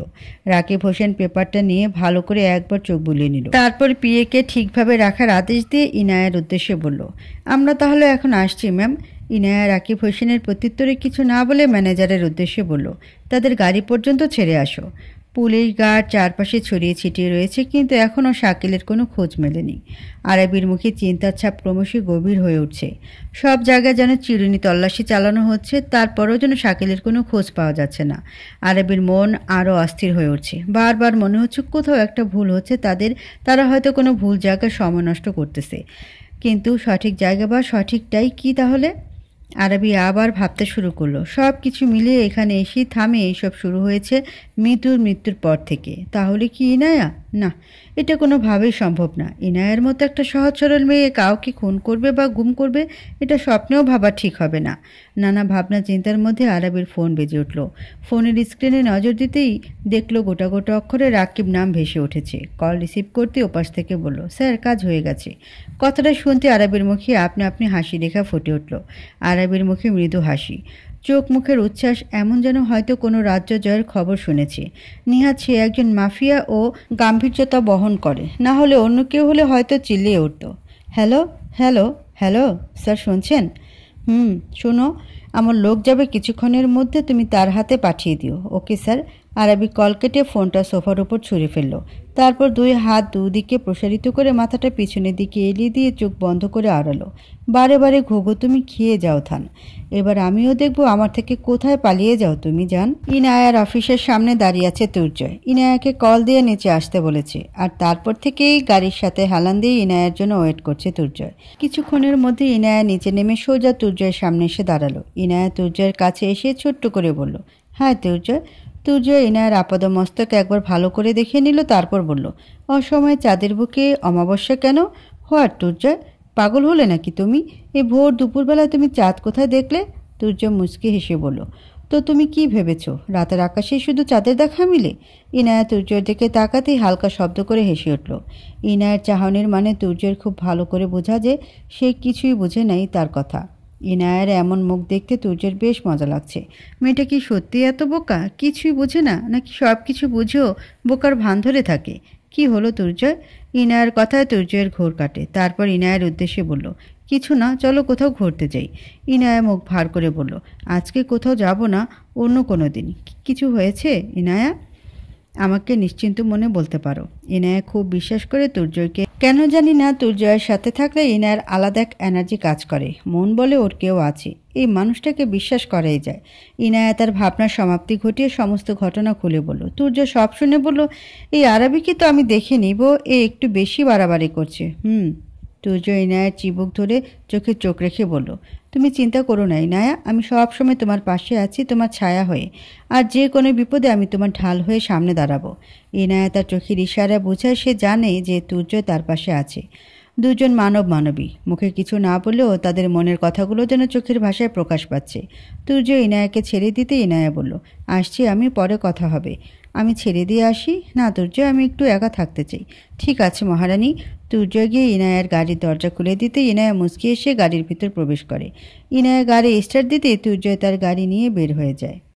রাকিব হোসেন পেপারটা নিয়ে ভালো করে একবার চোখ বুলিয়ে নিল, তারপর পিএকে ঠিকভাবে রাখার আদেশ দিয়ে ইনায়ার উদ্দেশ্যে বলল, আমরা তাহলে এখন আসছি ম্যাম। ইনায়া রাকিব হোসেনের প্রত্যুত্তরে কিছু না বলে ম্যানেজারের উদ্দেশ্যে বলল, তাদের গাড়ি পর্যন্ত ছেড়ে আসো। পুলিশ গার্ড চারপাশে ছড়িয়ে ছিটিয়ে রয়েছে, কিন্তু এখনও শাকিলের কোনো খোঁজ মেলেনি। আরবির মুখে চিন্তার ছাপ ক্রমশই গভীর হয়ে উঠছে। সব জায়গায় যেন চিরুনি তল্লাশি চালানো হচ্ছে, তারপরেও যেন শাকিলের কোনো খোঁজ পাওয়া যাচ্ছে না। আরবির মন আরও অস্থির হয়ে উঠছে। বারবার মনে হচ্ছে কোথাও একটা ভুল হচ্ছে তাদের, তারা হয়তো কোনো ভুল জায়গায় সময় নষ্ট করতেছে। কিন্তু সঠিক জায়গা বা সঠিকটাই কি তাহলে? আরবি আবার ভাবতে শুরু করলো, সব কিছু মিলিয়ে এখানে এসেই থামে এইসব শুরু হয়েছে মৃত্যুর পর থেকে। তাহলে কি ইনায়া? না, এটা কোনোভাবেই সম্ভব না। ইনায়ের মতো একটা সহজ সরল মেয়ে কাউকে খুন করবে বা গুম করবে, এটা স্বপ্নেও ভাবা ঠিক হবে না। নানা ভাবনা চিন্তার মধ্যে আরবির ফোন বেজে উঠল। ফোনের স্ক্রিনে নজর দিতেই দেখলো গোটা গোটা অক্ষরে রাকিব নাম ভেসে উঠেছে। কল রিসিভ করতে ওপাশ থেকে বলল, স্যার কাজ হয়ে গেছে। কথাটা শুনতে আরবির মুখে আপনি আপনি হাসি রেখা ফুটে উঠল। আরবির মুখে মৃদু হাসি, চোখ মুখের উচ্ছ্বাস এমন যেন হয়তো কোনো রাজ্য জয়ের খবর শুনেছে। নিহাত সে একজন মাফিয়া ও গাম্ভীর্যতা বহন করে, না হলে অন্য কেউ হলে হয়তো চিল্লিয়ে উঠত, হ্যালো হ্যালো হ্যালো স্যার শুনছেন? হুম, শোনো, আমার লোক যাবে কিছুক্ষণের মধ্যে, তুমি তার হাতে পাঠিয়ে দিও। Okay sir. আরবি কল কেটে ফোনটা সোফার উপর ছুঁড়ে ফেলল। তারপর দুই হাত দুদিকে প্রসারিত করে মাথাটা পিছনের দিকে এলিয়ে দিয়ে চোখ বন্ধ করে আড়ালো। বারে বারে ঘুঘু, তুমি খেয়ে যাও থান। এবার আমিও দেখবো আমার থেকে কোথায় পালিয়ে যাও তুমি, যান। ইনায়ার অফিসের সামনে দাঁড়িয়ে আছে তুর্জয়। ইনায়াকে কল দিয়ে নিচে আসতে বলেছে, আর তারপর থেকেই গাড়ির সাথে হেলান দিয়ে ইনায়ার জন্য ওয়েট করছে তুর্জয়। কিছুক্ষণের মধ্যে ইনায়া নিচে নেমে সোজা তুর্জয়ের সামনে এসে দাঁড়ালো। ইনায়া তুর্জয়ের কাছে এসে ছোট্ট করে বলল, হ্যাঁ তুর্জয়। তুর্জয় ইনায়ার আপাদমস্তক একবার ভালো করে দেখে নিল, তারপর বলল, অসময়ে চাঁদের বুকে অমাবস্যা কেন? হোয়াট তুর্জয়, পাগল হলে নাকি তুমি? এই ভোর দুপুরবেলায় তুমি চাঁদ কোথায় দেখলে? তুর্জয় মুচকি হেসে বলল, তো তুমি কি ভেবেছ রাতের আকাশে শুধু চাঁদের দেখা মিলে? ইনায়া তুর্জয়ের দিকে তাকাতেই হালকা শব্দ করে হেসে উঠল। ইনায়ার চাহনির মানে তুর্জয়ের খুব ভালো করে বোঝা যে সে কিছুই বুঝে নাই তার কথা। ইনায়ার এমন মুখ দেখতে তুর্যের বেশ মজা লাগছে। মেয়েটা কি সত্যি এত বোকা, কিছুই বোঝে না, নাকি সব কিছু বুঝেও বোকার ভান ধরে থাকে? কি হলো তুর্জয়? ইনায়ার কথায় তুর্জয়ের ঘোর কাটে। তারপর ইনায়ার উদ্দেশ্যে বলল, কিছু না, চলো কোথাও ঘুরতে যাই। ইনায়া মুখ ভার করে বলল, আজকে কোথাও যাব না, অন্য কোনো দিন। কিছু হয়েছে ইনায়া? আমাকে নিশ্চিন্ত মনে বলতে পারো। ইনায়া খুব বিশ্বাস করে তুর্জয়কে। কেন জানি না, তুর্জয়ের সাথে থাকলে ইনায়ার আলাদা এক এনার্জি কাজ করে। মন বলে ওর কেউ আছে, এই মানুষটাকে বিশ্বাস করাই যায়। ইনায়া তার ভাবনার সমাপ্তি ঘটিয়ে সমস্ত ঘটনা খুলে বলল। তুর্জয় সব শুনে বলল, এই আরবিকে তো আমি দেখে নিব, এ একটু বেশি বাড়াবাড়ি করছে। তুর্জয় ইনায়ার চিবুক ধরে চোখে চোখ রেখে বলল, তুমি চিন্তা করো না ইনায়া, আমি সব সময় তোমার পাশে আছি, তোমার ছায়া হয়ে। আর যে কোনো বিপদে আমি তোমার ঢাল হয়ে সামনে দাঁড়াবো। ইনায়া তার চোখের ইশারায় বোঝায় সে জানে যে তুর্জয় তার পাশে আছে। দুজন মানবী, মুখে কিছু না বললেও তাদের মনের কথাগুলো যেন চোখের ভাষায় প্রকাশ পাচ্ছে। তুর্জয় ইনায়াকে ছেড়ে দিতে ইনায়া বলল, আসছি আমি, পরে কথা হবে। আমি ছেড়ে দিয়ে আসি? না তুর্জয়, আমি একটু একা থাকতে চাই। ঠিক আছে মহারানী। তুর্জয় গিয়ে ইনায়ার গাড়ির দরজা খুলে দিতে ইনায়া মুচকি এসে গাড়ির ভিতর প্রবেশ করে। ইনায়া গাড়ি স্টার্ট দিতে তুর্জয় তার গাড়ি নিয়ে বের হয়ে যায়।